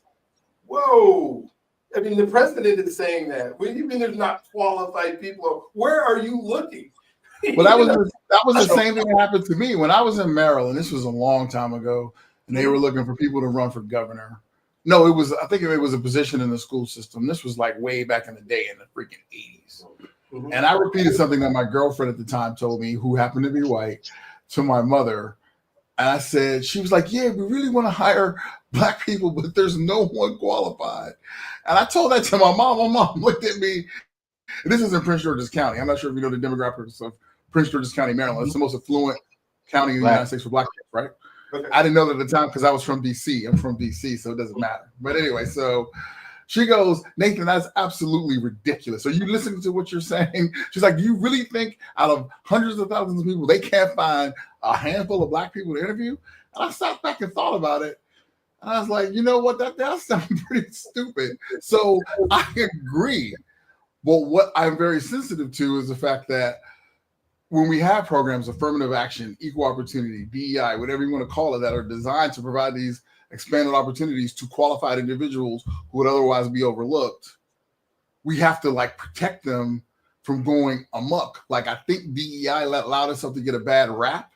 Whoa. I mean, the president is saying that. What do you mean there's not qualified people? Where are you looking? Well, that was the same thing that happened to me when I was in Maryland. This was a long time ago, and they were looking for people to run for governor. No, I think it was a position in the school system. This was like way back in the day, in the freaking 80s. And I repeated something that my girlfriend at the time told me, who happened to be white, to my mother. And I said, she was like, yeah, we really want to hire Black people, but there's no one qualified. And I told that to my mom. My mom looked at me. This is in Prince George's County. I'm not sure if you know the demographics of Prince George's County, Maryland. It's the most affluent county in the United States for Black people, right? Okay. I didn't know that at the time because I was from DC. I'm from DC, so it doesn't matter. But anyway, so she goes, Nathan, that's absolutely ridiculous. Are you listening to what you're saying? She's like, do you really think out of hundreds of thousands of people, they can't find a handful of Black people to interview? And I sat back and thought about it. And I was like, you know what? That sounds pretty stupid. So I agree. But what I'm very sensitive to is the fact that when we have programs, affirmative action, equal opportunity, DEI, whatever you want to call it, that are designed to provide these expanded opportunities to qualified individuals who would otherwise be overlooked, we have to like protect them from going amok. Like, I think DEI allowed itself to get a bad rap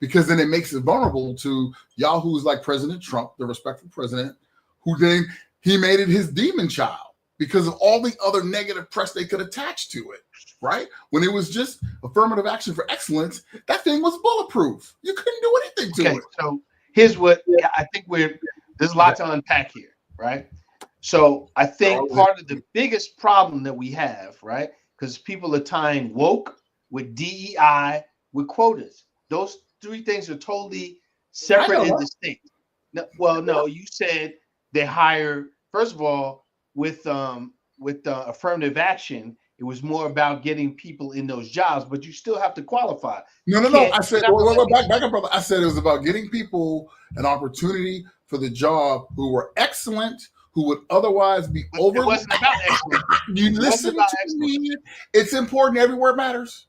because then it makes it vulnerable to yahoos like President Trump, the respectful president, who then he made it his demon child because of all the other negative press they could attach to it, right? When it was just affirmative action for excellence, that thing was bulletproof. You couldn't do anything to it. So here's what I think there's a lot to unpack here, right? So I think part of the biggest problem that we have, right, because people are tying woke with DEI with quotas. Those three things are totally separate and distinct. No, you said they hire, first of all, with affirmative action, it was more about getting people in those jobs, but you still have to qualify. No. I said, back up, brother. I said it was about getting people an opportunity for the job who were excellent, who would otherwise be over. It wasn't about excellence. You listen to me. It's important. Every word matters.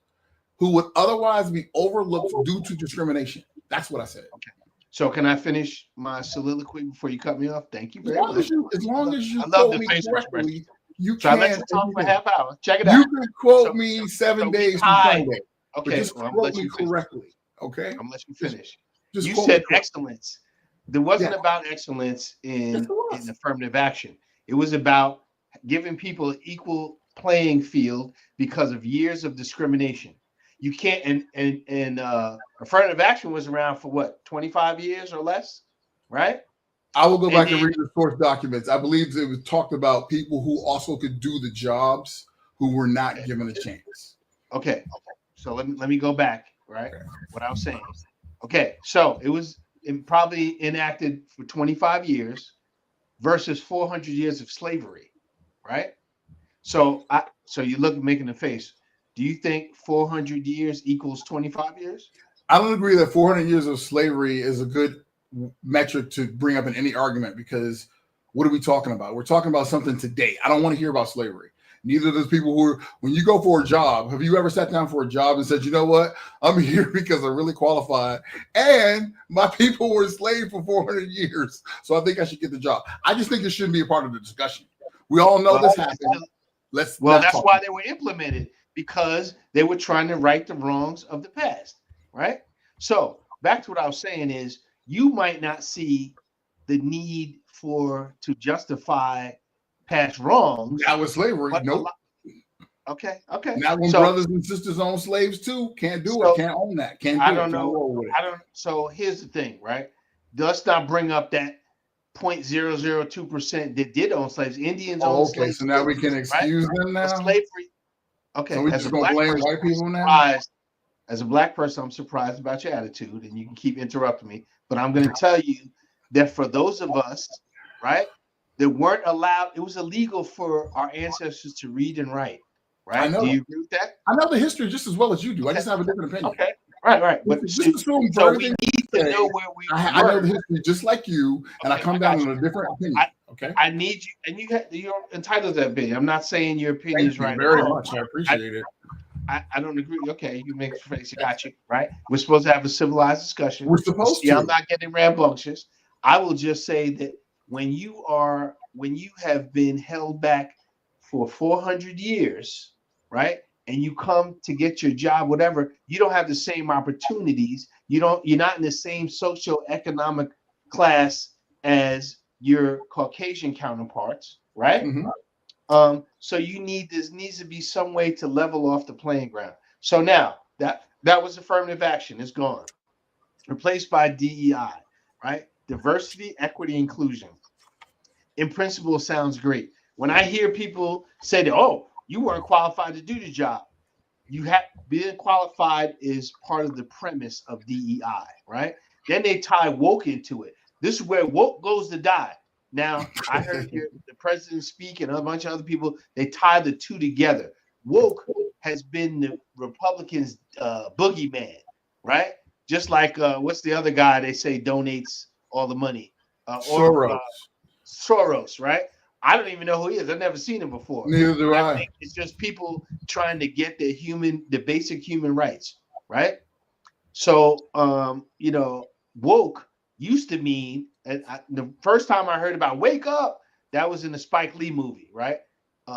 Who would otherwise be overlooked due to discrimination. That's what I said. Okay. So can I finish my soliloquy before you cut me off? Thank you very much. As long as you I love the me facial correctly, expression. you so can. I let you talk for a half hour. Check it out. You can quote me 7 days from Sunday. Okay, just quote me correctly. Okay, I'm gonna let you finish. Just you said excellence. There wasn't about excellence in affirmative action. It was about giving people an equal playing field because of years of discrimination. You can't, and affirmative action was around for what, 25 years or less, right? I will go back and read the source documents. I believe it was talked about people who also could do the jobs who were not given a chance. Okay. So let me go back, right? Okay. What I was saying. Okay. So it was probably enacted for 25 years. versus 400 years of slavery, right? So you look making the face. Do you think 400 years equals 25 years? I don't agree that 400 years of slavery is a good metric to bring up in any argument, because what are we talking about? We're talking about something today. I don't want to hear about slavery. Neither do those people who are, when you go for a job, have you ever sat down for a job and said, you know what? I'm here because I'm really qualified and my people were enslaved for 400 years. So I think I should get the job. I just think it shouldn't be a part of the discussion. We all know this happened. That's why they were implemented, because they were trying to right the wrongs of the past, right? So back to what I was saying is, you might not see the need to justify past wrongs. That was slavery. Nope. Okay. Now when brothers and sisters own slaves too, can't do it. Can't own that. Can't do it. I don't know. So here's the thing, right? Let's not bring up that 0.002% that did own slaves. Indians own slaves. So now we can excuse them now. Slavery. Okay. So we just gonna blame white people now. As a black person, I'm surprised about your attitude, and you can keep interrupting me. But I'm going to tell you that for those of us, right, that weren't allowed, it was illegal for our ancestors to read and write, right? Do you agree with that? I know the history just as well as you do. I just have a different opinion. Okay, right. But so we need to know where we were. I know the history just like you, and I come down with a different opinion. Okay. I need you, and you're entitled to that opinion. I'm not saying your opinion is right. Very much. I appreciate it. I don't agree. Okay, you make a face. I got you. Right. We're supposed to have a civilized discussion. We're supposed to. I'm not getting rambunctious. I will just say that when you have been held back for 400 years, right, and you come to get your job, whatever, you don't have the same opportunities. You're not in the same socioeconomic class as your Caucasian counterparts, right? Mm-hmm. So needs to be some way to level off the playing ground. So now that was affirmative action, it's gone, replaced by DEI, right? Diversity, equity, inclusion. In principle, sounds great. When I hear people say that, oh, you weren't qualified to do the job, being qualified is part of the premise of DEI, right? Then they tie woke into it. This is where woke goes to die. Now, I heard the president speak and a bunch of other people, they tie the two together. Woke has been the Republicans' boogeyman, right? Just like, what's the other guy they say donates all the money? Soros, right? I don't even know who he is. I've never seen him before. Neither do I. Think it's just people trying to get the basic human rights, right? So, woke used to mean, and the first time I heard about wake up, that was in the Spike Lee movie, right?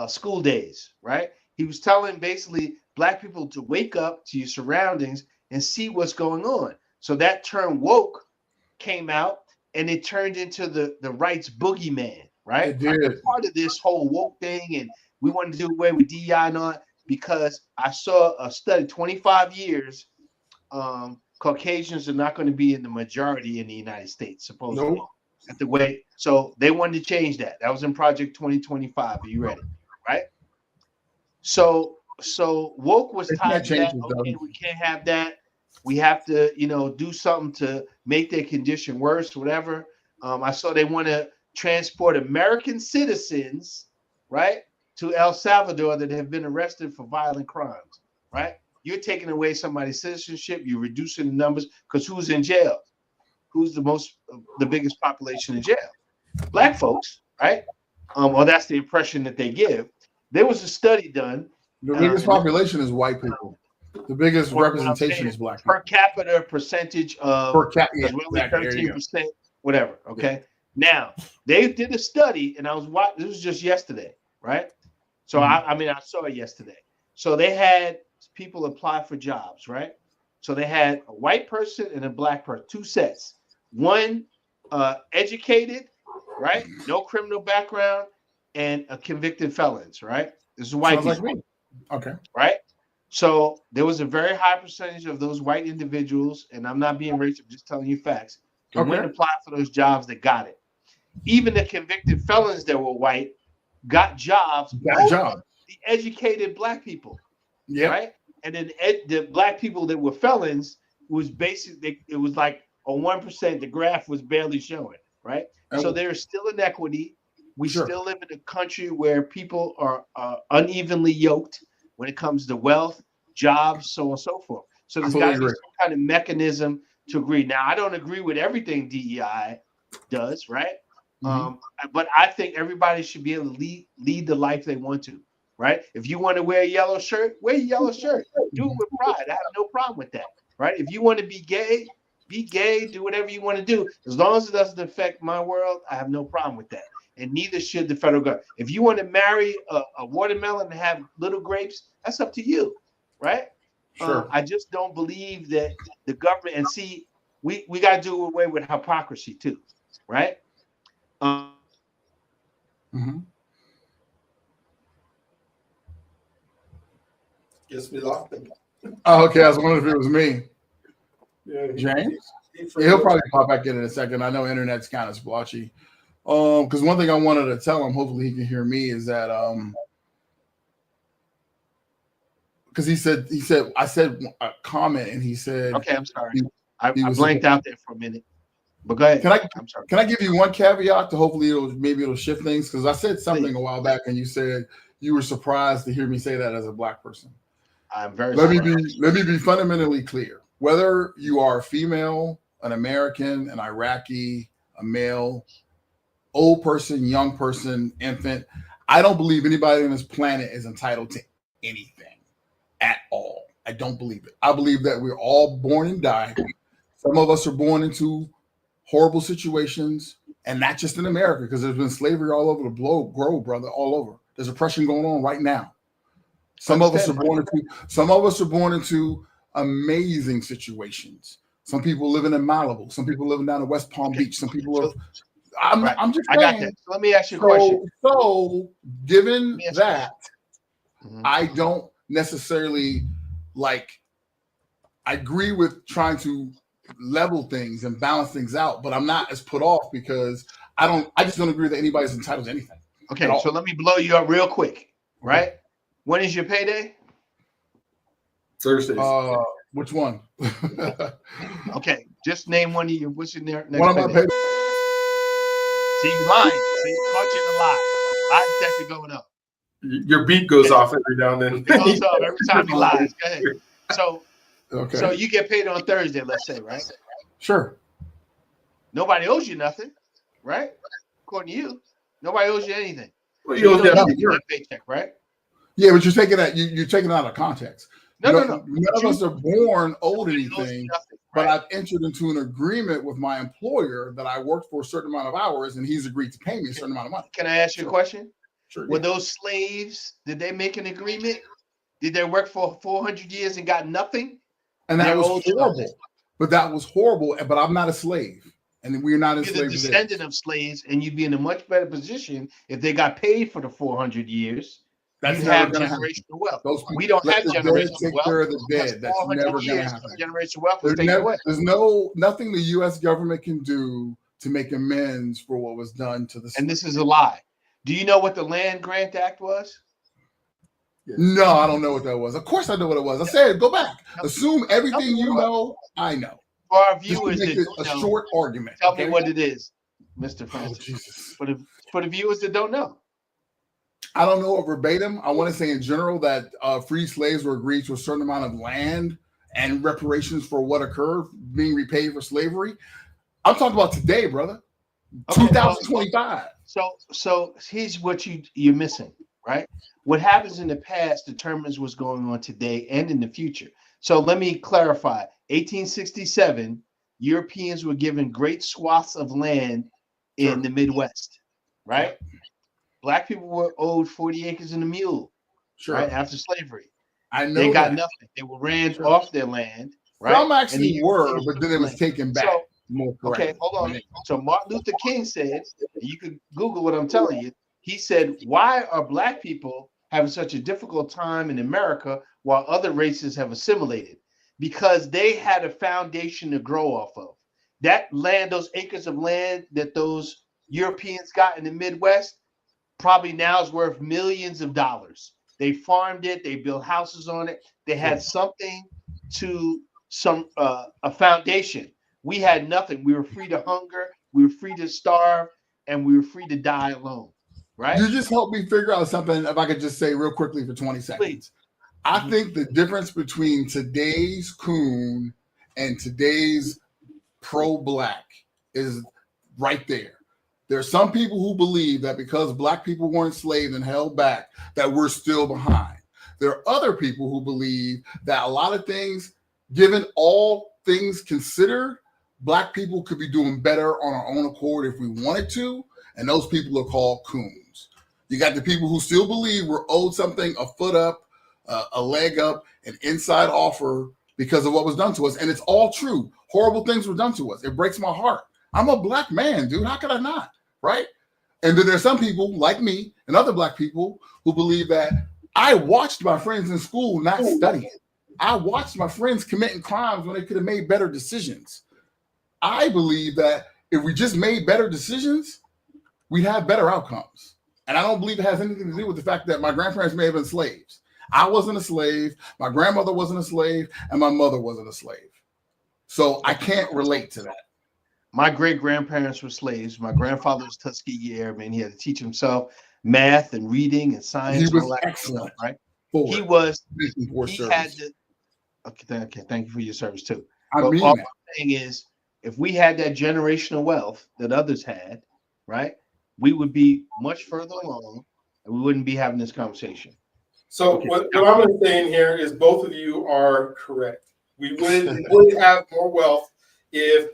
School Days, right? He was telling basically black people to wake up to your surroundings and see what's going on. So that term woke came out, and it turned into the rights boogeyman, right? It did. Part of this whole woke thing, and we wanted to do away with DEI and all, because I saw a study, 25 years, Caucasians are not going to be in the majority in the United States, supposedly. Nope. At the way, so they wanted to change that. That was in Project 2025. Are you ready? Right? So woke was tied to that. Okay, we can't have that. We have to, do something to make their condition worse, whatever. I saw they want to transport American citizens, right, to El Salvador that have been arrested for violent crimes, right? You're taking away somebody's citizenship. You're reducing the numbers, because who's in jail? Who's the biggest population in jail? Black folks, right? Well, that's the impression that they give. There was a study done. The biggest population is white people. The biggest representation is black people. Per capita percentage of 13%, whatever. Okay. Yeah. Now they did a study, and I was watching. This was just yesterday, right? So I saw it yesterday. So they had people apply for jobs, right? So they had a white person and a black person, two sets. One educated, right? No criminal background, and a convicted felons, right? This is white people. Like me. Okay. Right? So there was a very high percentage of those white individuals, and I'm not being racist, I'm just telling you facts, who went and applied for those jobs that got it. Even the convicted felons that were white got jobs. The educated black people. Yeah. Right? And then the black people that were felons was basically, it was like a 1%, the graph was barely showing, right? So there is still inequity. We still live in a country where people are unevenly yoked when it comes to wealth, jobs, so on and so forth. So there's got to be some kind of mechanism to agree. Now, I don't agree with everything DEI does, right? But I think everybody should be able to lead the life they want to, right? If you want to wear a yellow shirt, wear a yellow shirt. Do it with pride. I have no problem with that, right? If you want to be gay, do whatever you want to do. As long as it doesn't affect my world, I have no problem with that. And neither should the federal government. If you want to marry a watermelon and have little grapes, that's up to you, right? Sure. I just don't believe that the government, and see, we got to do away with hypocrisy too, right? Guess we lost him. Oh, okay. I was wondering if it was me. Yeah, James? He'll probably pop back in a second. I know internet's kind of splotchy. Because one thing I wanted to tell him, hopefully he can hear me, is that because he said I said a comment and he said, okay, I'm sorry. I blanked out there for a minute. But go ahead. I'm sorry. Can I give you one caveat to hopefully it'll shift things? Because I said something a while back and you said you were surprised to hear me say that as a Black person. I'm very let me be fundamentally clear. Whether you are a female, an American, an Iraqi, a male, old person, young person, infant, I don't believe anybody on this planet is entitled to anything at all. I don't believe it. I believe that we're all born and die. Some of us are born into horrible situations, and not just in America, because there's been slavery all over the globe, brother, all over. There's oppression going on right now. Some of us are born into amazing situations. Some people living in Malibu. Some people living down in West Palm Beach. Some people are. I'm just saying. I got that. So let me ask you a question. So given that, I don't necessarily I agree with trying to level things and balance things out, but I'm not as put off because I just don't agree that anybody's entitled to anything. Okay, so let me blow you up real quick, right? When is your payday? Thursdays. Which one? Okay, just name one of your. What's your next What am I paid? See, you lying. See, caught you in the lie. Lie detector going up. Your beat goes off every now and then. It goes up every time you lie. Go ahead. Okay. So you get paid on Thursday, let's say, right? Sure. Nobody owes you nothing, right? According to you, nobody owes you anything. Well, you owe them your paycheck, right? Yeah, but you're taking that you're taking it out of context. No. None of us are born owed anything, nothing, but right? I've entered into an agreement with my employer that I worked for a certain amount of hours, and he's agreed to pay me a certain amount of money. Can I ask you a question? Sure. Were those slaves? Did they make an agreement? Did they work for 400 years and got nothing? And that was horrible. But that was horrible. But I'm not a slave, and we're not enslaved. You're the descendant of slaves, and you'd be in a much better position if they got paid for the 400 years. That's you have generational wealth. We don't have generational wealth. Care of the dead. That's never going to happen. Generational wealth was taken away. There's nothing the U.S. government can do to make amends for what was done to the. And this is a lie. Do you know what the Land Grant Act was? No, I don't know what that was. Of course I know what it was. I said, go back. Assume everything you know, I know. For our viewers, a short argument. Tell me what it is, Mr. Francis. Oh, Jesus. For the viewers that don't know. I don't know verbatim. I want to say in general that free slaves were agreed to a certain amount of land and reparations for what occurred, being repaid for slavery. I'm talking about today, brother. Okay, 2025. So here's what you're missing, right? What happens in the past determines what's going on today and in the future. So let me clarify. 1867, Europeans were given great swaths of land in the Midwest, right? Black people were owed 40 acres and a mule, right, after slavery. I know they got nothing. They were ran off their land, right? Some actually were, but then it was taken back. Okay, hold on. So Martin Luther King said, you can Google what I'm telling you. He said, why are Black people having such a difficult time in America while other races have assimilated? Because they had a foundation to grow off of. That land, those acres of land that those Europeans got in the Midwest, probably now is worth millions of dollars. They farmed it, they built houses on it. They had something to a foundation. We had nothing. We were free to hunger, we were free to starve, and we were free to die alone. Right? You just helped me figure out something. If I could just say real quickly for 20 seconds. Please. I think the difference between today's coon and today's pro-black is right there. There are some people who believe that because black people were enslaved and held back, that we're still behind. There are other people who believe that a lot of things, given all things considered, black people could be doing better on our own accord if we wanted to, and those people are called coons. You got the people who still believe we're owed something, a foot up, a leg up, an inside offer because of what was done to us. And it's all true. Horrible things were done to us. It breaks my heart. I'm a black man, dude. How could I not? Right? And then there's some people like me and other black people who believe that I watched my friends in school not studying. I watched my friends committing crimes when they could have made better decisions. I believe that if we just made better decisions, we'd have better outcomes. And I don't believe it has anything to do with the fact that my grandparents may have been slaves. I wasn't a slave, my grandmother wasn't a slave, and my mother wasn't a slave. So I can't relate to that. My great-grandparents were slaves. My grandfather was Tuskegee Airman. He had to teach himself math and reading and science. He was and all that excellent. Stuff, right? He had to. Okay, thank you for your service too. I mean, all I'm saying is, if we had that generational wealth that others had, right, we would be much further along, and we wouldn't be having this conversation. So what I'm going to say in here is both of you are correct. We would have more wealth if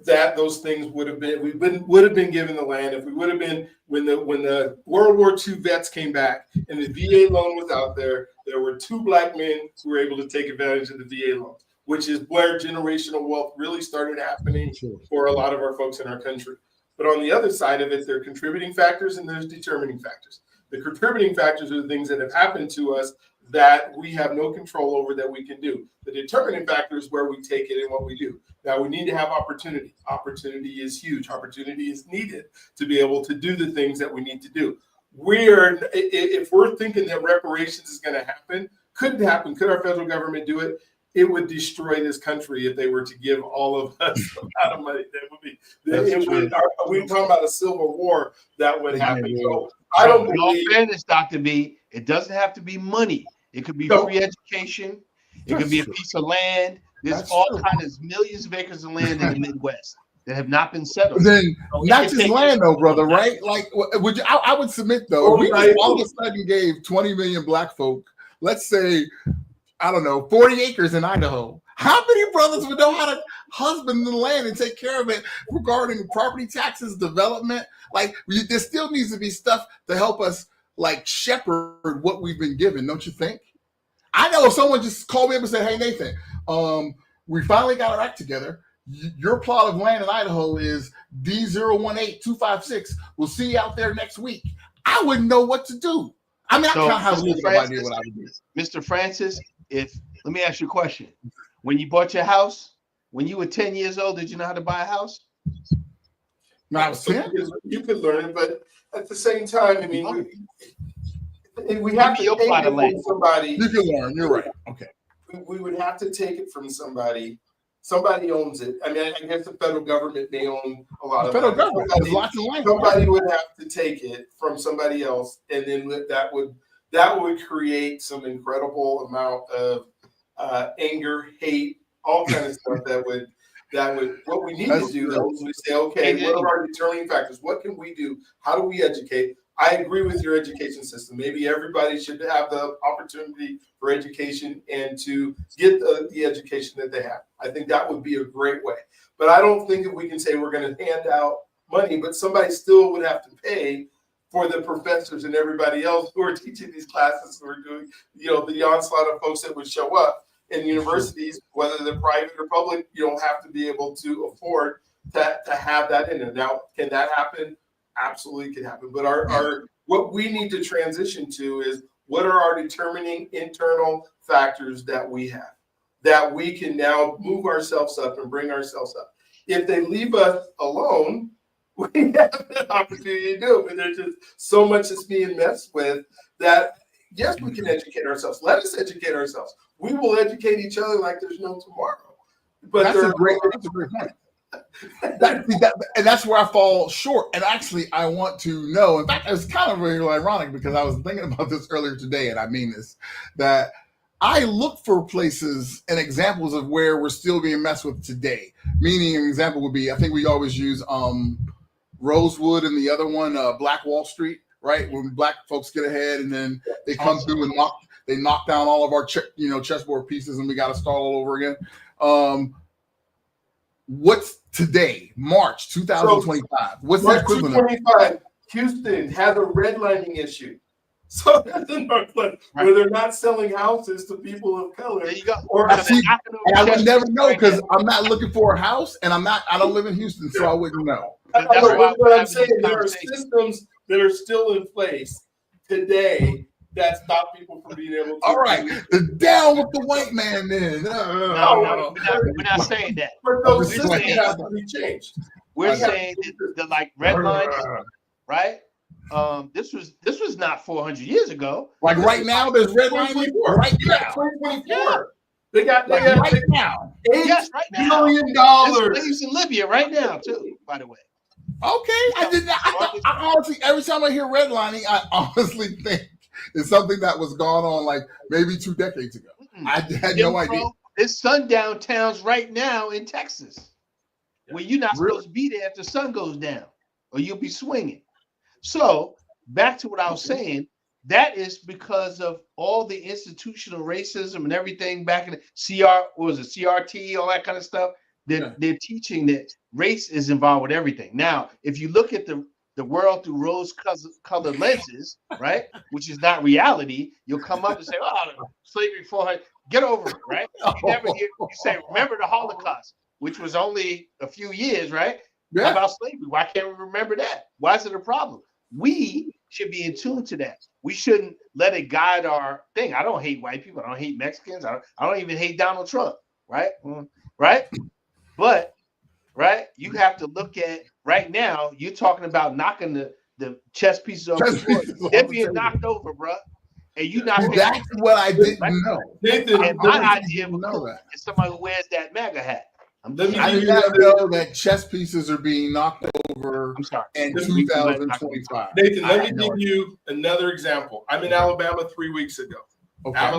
those things would have been given the land, if we would have been when the World War II vets came back and the VA loan was out there were 2 black men who were able to take advantage of the VA loan, which is where generational wealth really started happening for a lot of our folks in our country. But on the other side of it, there are contributing factors and there's determining factors. The contributing factors are the things that have happened to us that we have no control over that we can do. The determining factor is where we take it and what we do. Now, we need to have opportunity. Opportunity is huge. Opportunity is needed to be able to do the things that we need to do. If we're thinking that reparations is going to happen, couldn't happen. Could our federal government do it? It would destroy this country if they were to give all of us a lot of money. We're talking about a civil war that would happen. So I don't believe. In all fairness, Dr. B, it doesn't have to be money. It could be free education. It could be a piece of land. There's all kinds of millions of acres of land in the Midwest that have not been settled. Then not just land, though, brother, right? Like, would you? I would submit though. We all of a sudden gave 20 million black folk, let's say, I don't know, 40 acres in Idaho. How many brothers would know how to husband the land and take care of it regarding property taxes, development? Like, there still needs to be stuff to help us, like, shepherd what we've been given, don't you think? I know if someone just called me up and said, hey, Nathan, we finally got our act together. Your plot of land in Idaho is D018256. We'll see you out there next week. I wouldn't know what to do. I mean, I kind of have a little idea what I would do. Mr. Francis, let me ask you a question. When you bought your house, when you were 10 years old, did you know how to buy a house? No, I was 10. You could learn it, but at the same time, I mean, we have to take it from somebody. You can learn. You're right. Okay. We would have to take it from somebody. Somebody owns it. I mean, I guess the federal government may own a lot of federal government. Somebody would have to take it from somebody else, and then that would create some incredible amount of anger, hate, all kinds of stuff that would what we need to do is we say, okay, what are our determining factors? What can we do? How do we educate? I agree with your education system. Maybe everybody should have the opportunity for education and to get the education that they have. I think that would be a great way. But I don't think that we can say we're going to hand out money, but somebody still would have to pay for the professors and everybody else who are teaching these classes, who are doing, the onslaught of folks that would show up in universities, whether they're private or public. You don't have to be able to afford to have that in there. Now, can that happen? Absolutely can happen. But our what we need to transition to is, what are our determining internal factors that we have, that we can now move ourselves up and bring ourselves up. If they leave us alone, we have an opportunity to do it. And there's just so much that's being messed with that, yes, we can educate ourselves. Let us educate ourselves. We will educate each other like there's no tomorrow. But that's a great point. And that's where I fall short. And actually, I want to know. In fact, it's kind of really ironic because I was thinking about this earlier today, and I mean this, that I look for places and examples of where we're still being messed with today. Meaning, an example would be, I think we always use Rosewood and the other one, Black Wall Street, right? When black folks get ahead and then they come through and knock down all of our chessboard pieces, and we got to start all over again. What's today, March 2025? What's the March equivalent? 2025, Houston has a redlining issue. So that's in Northland, where they're not selling houses to people of color. There you go. Or I would never know because I'm not looking for a house, and I don't live in Houston, so I wouldn't know. That's what I'm saying. There are systems that are still in place today that stop people from being able to. All right, down with the white man then. No, we're not saying that. But those systems have to be changed. We're saying that the like red line, right? This was not 400 years ago. Like right now, there's red line right now. 2024. Yeah. They got right now. Yes, right now. $8 billion. There's slaves in Libya right now too, by the way. Okay, I did not. I honestly, every time I hear redlining, I honestly think it's something that was going on like maybe 2 decades ago. I had no idea. There's sundown towns right now in Texas where you're not supposed to be there if the sun goes down, or you'll be swinging. So back to what I was saying, that is because of all the institutional racism and everything back in the CRT, all that kind of stuff. They're teaching that race is involved with everything. Now, if you look at the world through rose-colored lenses, right, which is not reality, you'll come up and say, "Oh, slavery 400, get over it," right? You say, "Remember the Holocaust," which was only a few years, right? Yeah. How about slavery? Why can't we remember that? Why is it a problem? We should be in tune to that. We shouldn't let it guide our thing. I don't hate white people. I don't hate Mexicans. I don't even hate Donald Trump, right? Right? But, right, you have to look at right now, you're talking about knocking the chess pieces off the floor. They're being knocked over, bro. And you not. That's what I didn't know. Nathan, and my idea is somebody who wears that MAGA hat. I did not know that chess pieces are being knocked over in 2025. Nathan, let me give you another example. I'm in Alabama 3 weeks ago. Okay.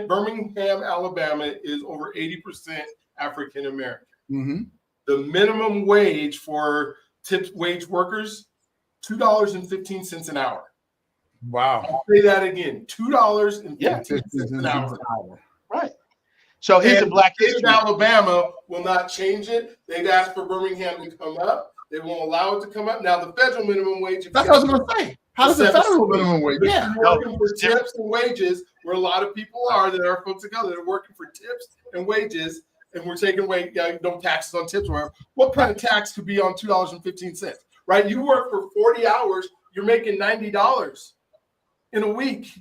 Birmingham, Alabama is over 80% African American. Mm-hmm. The minimum wage for tipped wage workers, $2.15 an hour. Wow. I'll say that again, $2.15 an hour. Right. So here's a black history. Alabama will not change it. They've asked for Birmingham to come up. They won't allow it to come up. Now the federal minimum wage. That's what I was going to say. How does the federal minimum wage? Yeah, working for tips and wages, where a lot of people are that are folks together. They're working for tips and wages, and we're taking away no taxes on tips. Or what kind of tax could be on $2.15? Right? You work for 40 hours, you're making $90 in a week.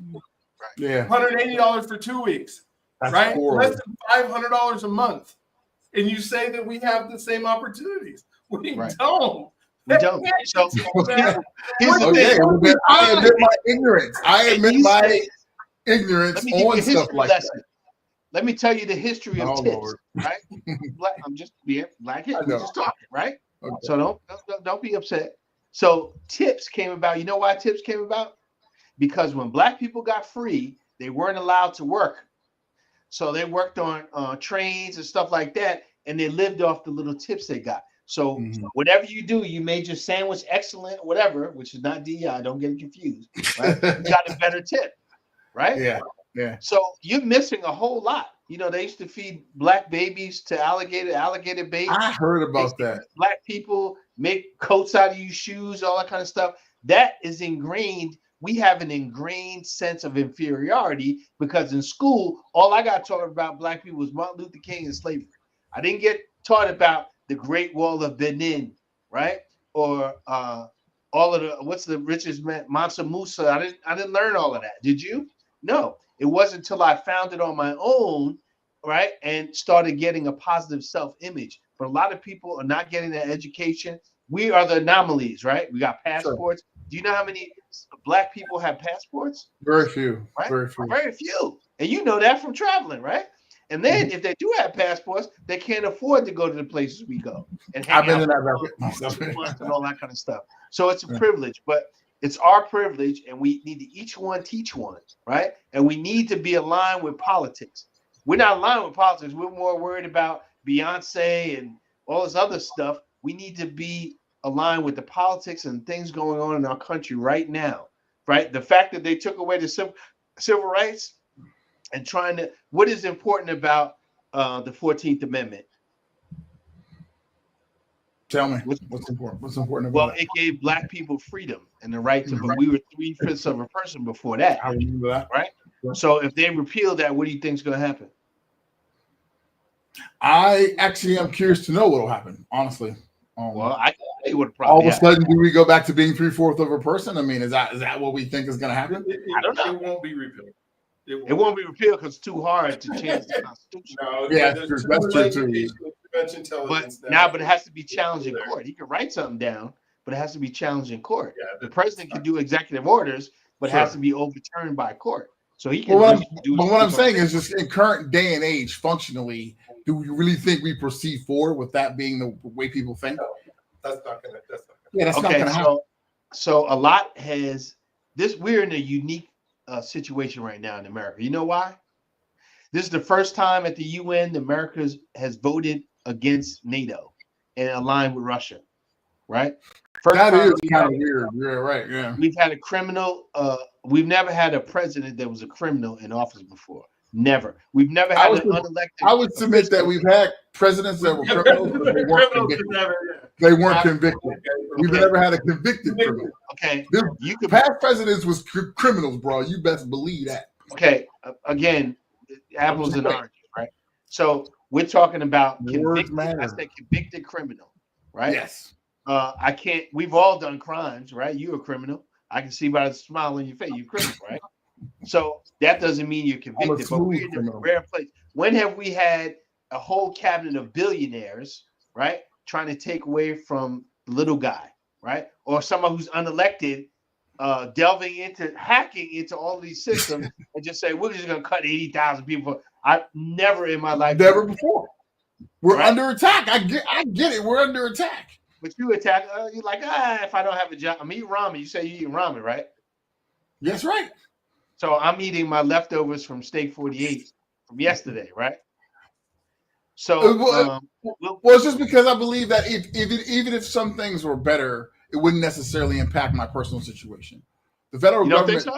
Yeah, $180 for 2 weeks. That's right? Horrible. Less than $500 a month. And you say that we have the same opportunities. We don't. We don't. So here's the thing. I admit my ignorance. I admit my ignorance on stuff like that. Let me tell you the history of tips, Lord. Right? I'm just being black. We're just talking, right? Okay. So don't be upset. So tips came about. You know why tips came about? Because when black people got free, they weren't allowed to work. So they worked on trains and stuff like that, and they lived off the little tips they got. So whatever you do, you made your sandwich excellent, whatever, which is not DEI. Don't get it confused. Right? You got a better tip, right? Yeah. So you're missing a whole lot. You know, they used to feed black babies to alligator bait. I heard about that. Black people make coats out of you, shoes, all that kind of stuff. That is ingrained. We have an ingrained sense of inferiority because in school, all I got taught about black people was Martin Luther King and slavery. I didn't get taught about the Great Wall of Benin, right? Or all of the what's the richest man, Mansa Musa. I didn't learn all of that. Did you? No. It wasn't until I found it on my own, right, and started getting a positive self-image. But a lot of people are not getting that education. We are the anomalies, right? We got passports. Sure. Do you know how many black people have passports? Very few. Right? Very few. Very few. And you know that from traveling, right? And then if they do have passports, they can't afford to go to the places we go and I've hang been out in that for rabbit. 2 months and all that kind of stuff. So it's a privilege, but it's our privilege, and we need to each one teach one, right? And we need to be aligned with politics. We're not aligned with politics. We're more worried about Beyonce and all this other stuff. We need to be aligned with the politics and things going on in our country right now, right? The fact that they took away the civil rights and trying to, what is important about the 14th Amendment? Tell me what's important. What's important Well, about it gave Black people freedom and the right to, but we were 3/5 of a person before that. I remember that. Right? So if they repeal that, what do you think is going to happen? I actually am curious to know what will happen, honestly. Well, I can tell you what all probably of a sudden, do we go back to being 3/4 of a person? I mean, is that what we think is going to happen? I don't know. It won't be repealed. It won't be repealed because it's too hard to change the Constitution. No, Yeah, there's that's too true much too. intelligence But now. it has to be challenged in court. He can write something down, but it has to be challenged in court. Yeah, The president can do executive orders, but it has to be overturned by court. So he can Well, do. but what I'm saying is, just in current day and age, functionally, do we really think we proceed forward with that being the way people think? No, that's not gonna. Yeah, that's not Okay, going to happen. so a lot has this. We're in a unique situation right now in America. You know why? This is the first time at the UN America has voted against NATO and aligned with Russia, right? That is kind of weird. Yeah, right. Yeah. We've had a criminal. We've never had a president that was a criminal in office before. Never. We've never had an unelected. I would submit that we've had presidents that were criminals, but they weren't convicted. They weren't convicted. We've never had a convicted criminal. Okay. Past presidents was criminals, bro. You best believe that. Okay. Again, apples and oranges, right? So we're talking about convicted. I say convicted criminal, right? Yes. I can't. We've all done crimes, right? You're a criminal. I can see by the smile on your face. You're a criminal, right? So that doesn't mean you're convicted, but we're in a rare place. When have we had a whole cabinet of billionaires, right, trying to take away from the little guy, right, or someone who's unelected, delving into hacking into all these systems and just say we're just going to cut 80,000 people? I never in my life. Never before. We're under attack. I get it. We're under attack. But you attack. You're like, if I don't have a job, I'm eating ramen. You say you eating ramen, right? That's right. So I'm eating my leftovers from Steak 48 from yesterday, right? So it's just because I believe that even if some things were better, it wouldn't necessarily impact my personal situation. The federal government,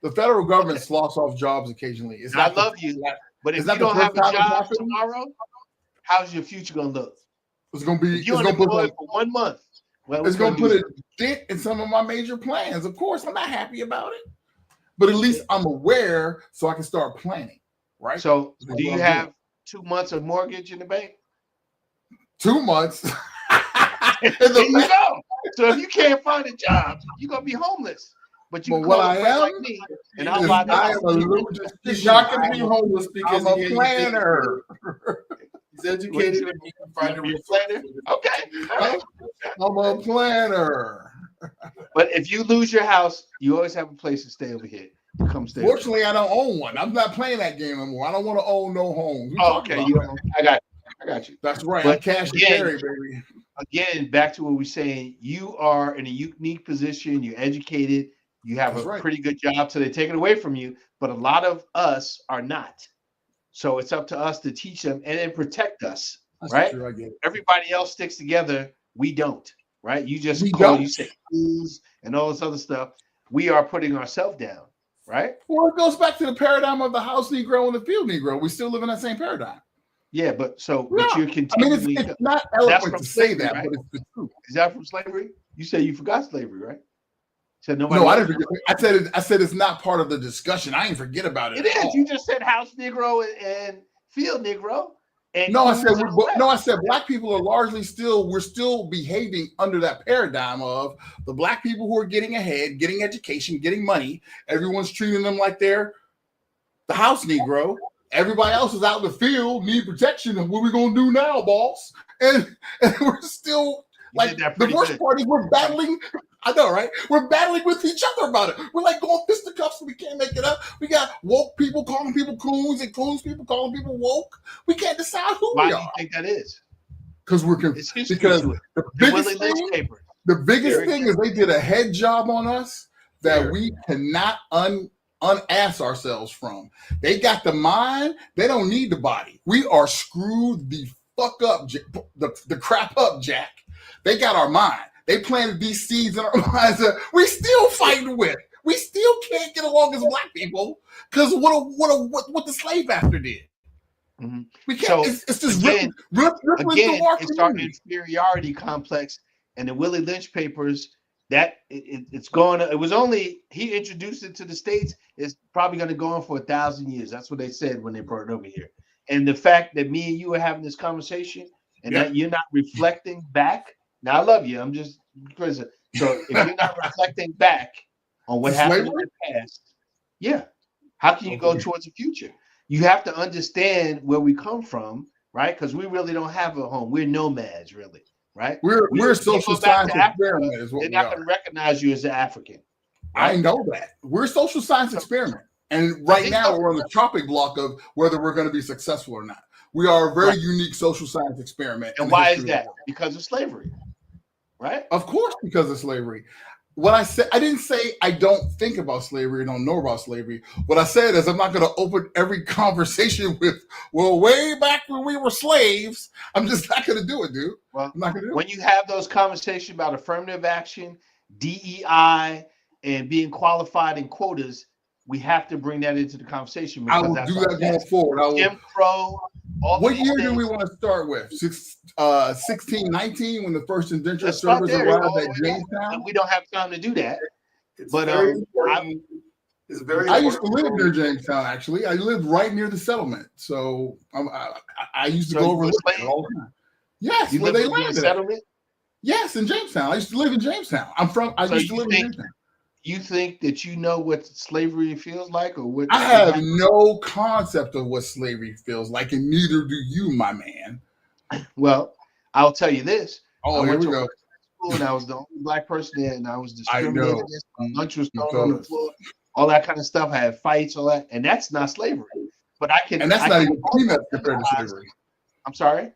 the federal government sloughs off jobs occasionally. I love you, but if you don't have a job tomorrow, how's your future gonna look? It's gonna be. You're unemployed for 1 month. Well, it's gonna put a dent in some of my major plans. Of course, I'm not happy about it, but at least I'm aware, so I can start planning. Right. So, do you have 2 months of mortgage in the bank? 2 months. There you go. So if you can't find a job, you're gonna be homeless. But you what I am, like me, and I am he's not gonna be homeless because I'm a planner. He's educated and he can find a planner. Okay. I'm a planner. But if you lose your house, you always have a place to stay over here. Come stay. Fortunately, I don't own one. I'm not playing that game anymore. I don't want to own no homes. Okay. I got you. That's right. But I'm cash and carry, baby. Again, back to what we're saying. You are in a unique position. You're educated. You have a pretty good job. So they take it away from you. But a lot of us are not. So it's up to us to teach them and then protect us. That's right? True, I get it. Everybody else sticks together. We don't. Right? You just you say schools and all this other stuff. We are putting ourselves down. Right? Well, it goes back to the paradigm of the house Negro and the field Negro. We still live in that same paradigm. Yeah, but you're continuing. I mean, it's not eloquent to say that, right? But it's the truth. Is that from slavery? You say you forgot slavery, right? Said nobody. No, I didn't forget. I said it's not part of the discussion. I didn't forget about it. It is. You just said house Negro and field Negro. And no, I said black people are largely we're still behaving under that paradigm of the black people who are getting ahead, getting education, getting money. Everyone's treating them like they're the house Negro. Everybody else is out in the field, need protection. And what are we gonna do now, boss? And we're still like the worst part is we're battling I know, right? We're battling with each other about it. We're like going fisticuffs and we can't make it up. We got woke people calling people coons and coons people calling people woke. We can't decide who Why we do are. you think that is? Because we're It's history because to it. the The biggest Willie Lynch thing, papers. the biggest Very thing is they did a head job on us that Very. we cannot unass ourselves from. They got the mind, they don't need the body. We are screwed the fuck up, the crap up, Jack. They got our mind. They planted these seeds in our minds that we still fighting with. We still can't get along as black people because what the slave master did. Mhm. We can't. So, It's just again, rippling Again, through our it's our community. inferiority complex, and the Willie Lynch papers. That it's going. It was only he introduced it to the States. It's probably going to go on for 1,000 years. That's what they said when they brought it over here. And the fact that me and you are having this conversation and that you're not reflecting back. Now I love you. I'm just prison. So if you're not reflecting back on what happened in the past, how can you go towards the future? You have to understand where we come from, right? Because we really don't have a home. We're nomads, really, right? We're a social science experiment. Africa, is what they're we not are. going to recognize you as an African. I know that. We're a social science experiment. And right now we're on the chopping block of whether we're going to be successful or not. We are a very unique social science experiment. And why is that? Because of slavery, right? Of course, because of slavery. What I said, I didn't say I don't think about slavery and don't know about slavery. What I said is I'm not going to open every conversation with, well, way back when we were slaves. I'm just not going to do it, dude. Well, I'm not going to do when it. you have those conversations about affirmative action, DEI, and being qualified in quotas, we have to bring that into the conversation. I will do that going forward. Jim Crow. What year do we want to start with? 1619, when the first indentured servers arrived at Jamestown? We don't have time to do that. It's But very important. It's very. I used to live near Jamestown. Actually, I lived right near the settlement, so I used to go over and look at it all the time. Yes, where they landed. Settlement? Yes, in Jamestown. I used to live in Jamestown. I used to live in Jamestown. You think that you know what slavery feels like, or what? I have no concept of what slavery feels like, and neither do you, my man. Well, I'll tell you this. Oh, here we go. School and I was the only black person there, and I was discriminated I know. against. Lunch was thrown on the floor. All that kind of stuff. I had fights, all that, and that's not slavery. But I can. And that's not even peanuts compared to slavery. I'm sorry.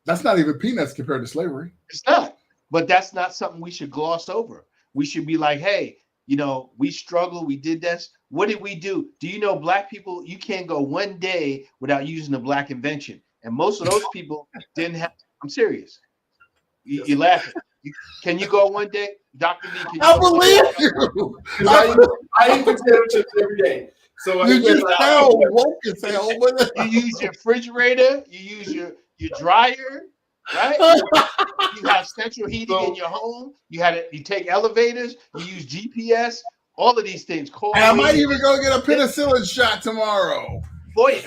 That's not even peanuts compared to slavery. It's not. But that's not something we should gloss over. We should be like, hey, you know, we struggled. We did this. What did we do? Do you know black people? You can't go one day without using a black invention. And most of those people didn't have. I'm serious. You're laughing. Can you go one day, Dr. B? I believe you. I eat potato chips every day. So you just sound woke as hell. You use your refrigerator. You use your dryer. Right? You have central heating in your home. You take elevators. You use GPS. All of these things. And I might even go get a penicillin shot tomorrow. VoIP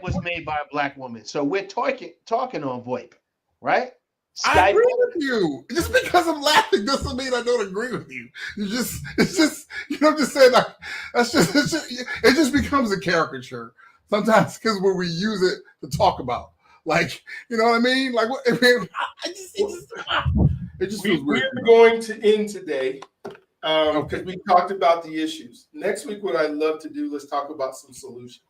was made by a black woman, so we're talking on VoIP, right? Skype. I agree with you. Just because I'm laughing doesn't mean I don't agree with you. It's just you know, I'm just saying that it just becomes a caricature sometimes because when we use it to talk about. Like, you know what I mean? Like, what? I mean, it just feels weird. We're going to end today because we talked about the issues. Next week, what I'd love to do, let's talk about some solutions.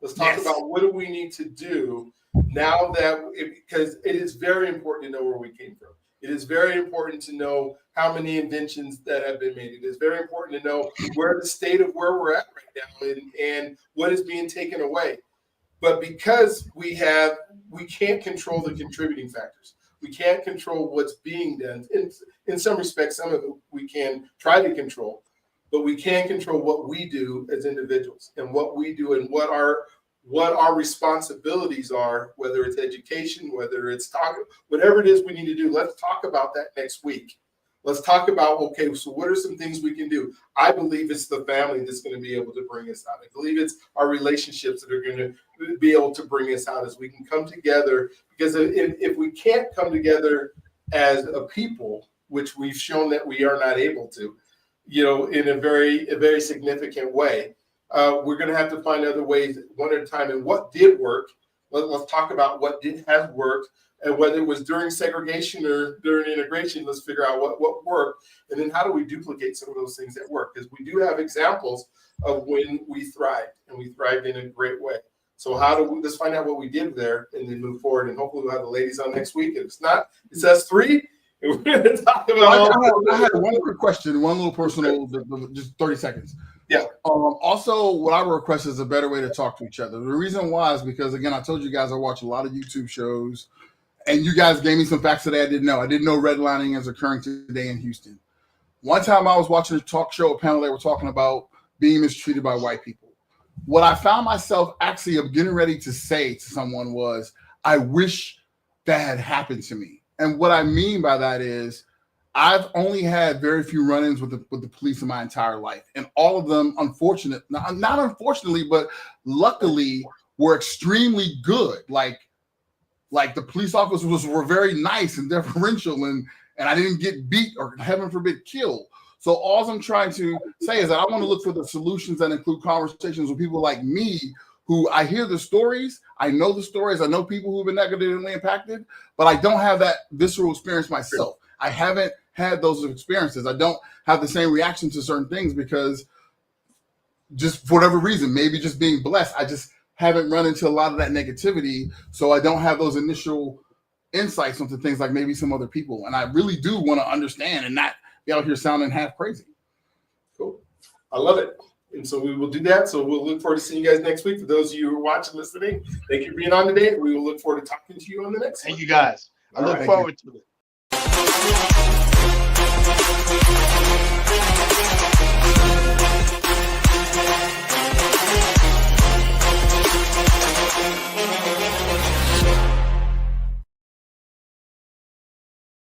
Let's talk about what do we need to do now because it is very important to know where we came from. It is very important to know how many inventions that have been made. It is very important to know where the state of where we're at right now and what is being taken away. But because we can't control the contributing factors. We can't control what's being done. In some respects, some of it we can try to control, but we can control what we do as individuals and what we do and what our responsibilities are, whether it's education, whether it's talking, whatever it is we need to do. Let's talk about that next week. Let's talk about, okay, so what are some things we can do? I believe it's the family that's going to be able to bring us out. I believe it's our relationships that are going to be able to bring us out as we can come together. Because if we can't come together as a people, which we've shown that we are not able to, you know, in a very significant way, we're going to have to find other ways one at a time. And what did work? Let's talk about what has worked And whether it was during segregation or during integration, let's figure out what worked. And then how do we duplicate some of those things that work? Because we do have examples of when we thrived, and we thrived in a great way. So let's find out what we did there and then move forward. And hopefully we'll have the ladies on next week. If it's not, it's us three. And we're going to talk about I had one quick question, one little personal, just 30 seconds. Yeah. Also, what I would request is a better way to talk to each other. The reason why is because, again, I told you guys I watch a lot of YouTube shows, and you guys gave me some facts today I didn't know. I didn't know redlining is occurring today in Houston. One time I was watching a talk show, a panel, they were talking about being mistreated by white people. What I found myself actually getting ready to say to someone was, I wish that had happened to me. And what I mean by that is I've only had very few run-ins with the police in my entire life. And all of them, not unfortunately, but luckily, were extremely good. Like the police officers were very nice and deferential, and I didn't get beat or, heaven forbid, killed. So all I'm trying to say is that I want to look for the solutions that include conversations with people like me, who I hear the stories, I know the stories, I know people who've been negatively impacted, but I don't have that visceral experience myself. I haven't had those experiences. I don't have the same reaction to certain things because just for whatever reason, maybe just being blessed, I just haven't run into a lot of that negativity. So I don't have those initial insights into things like maybe some other people. And I really do want to understand and not be out here sounding half crazy. Cool. I love it. And so we will do that. So we'll look forward to seeing you guys next week. For those of you who are watching, listening, thank you for being on today. We will look forward to talking to you on the next one. Thank you, guys. I look forward to it.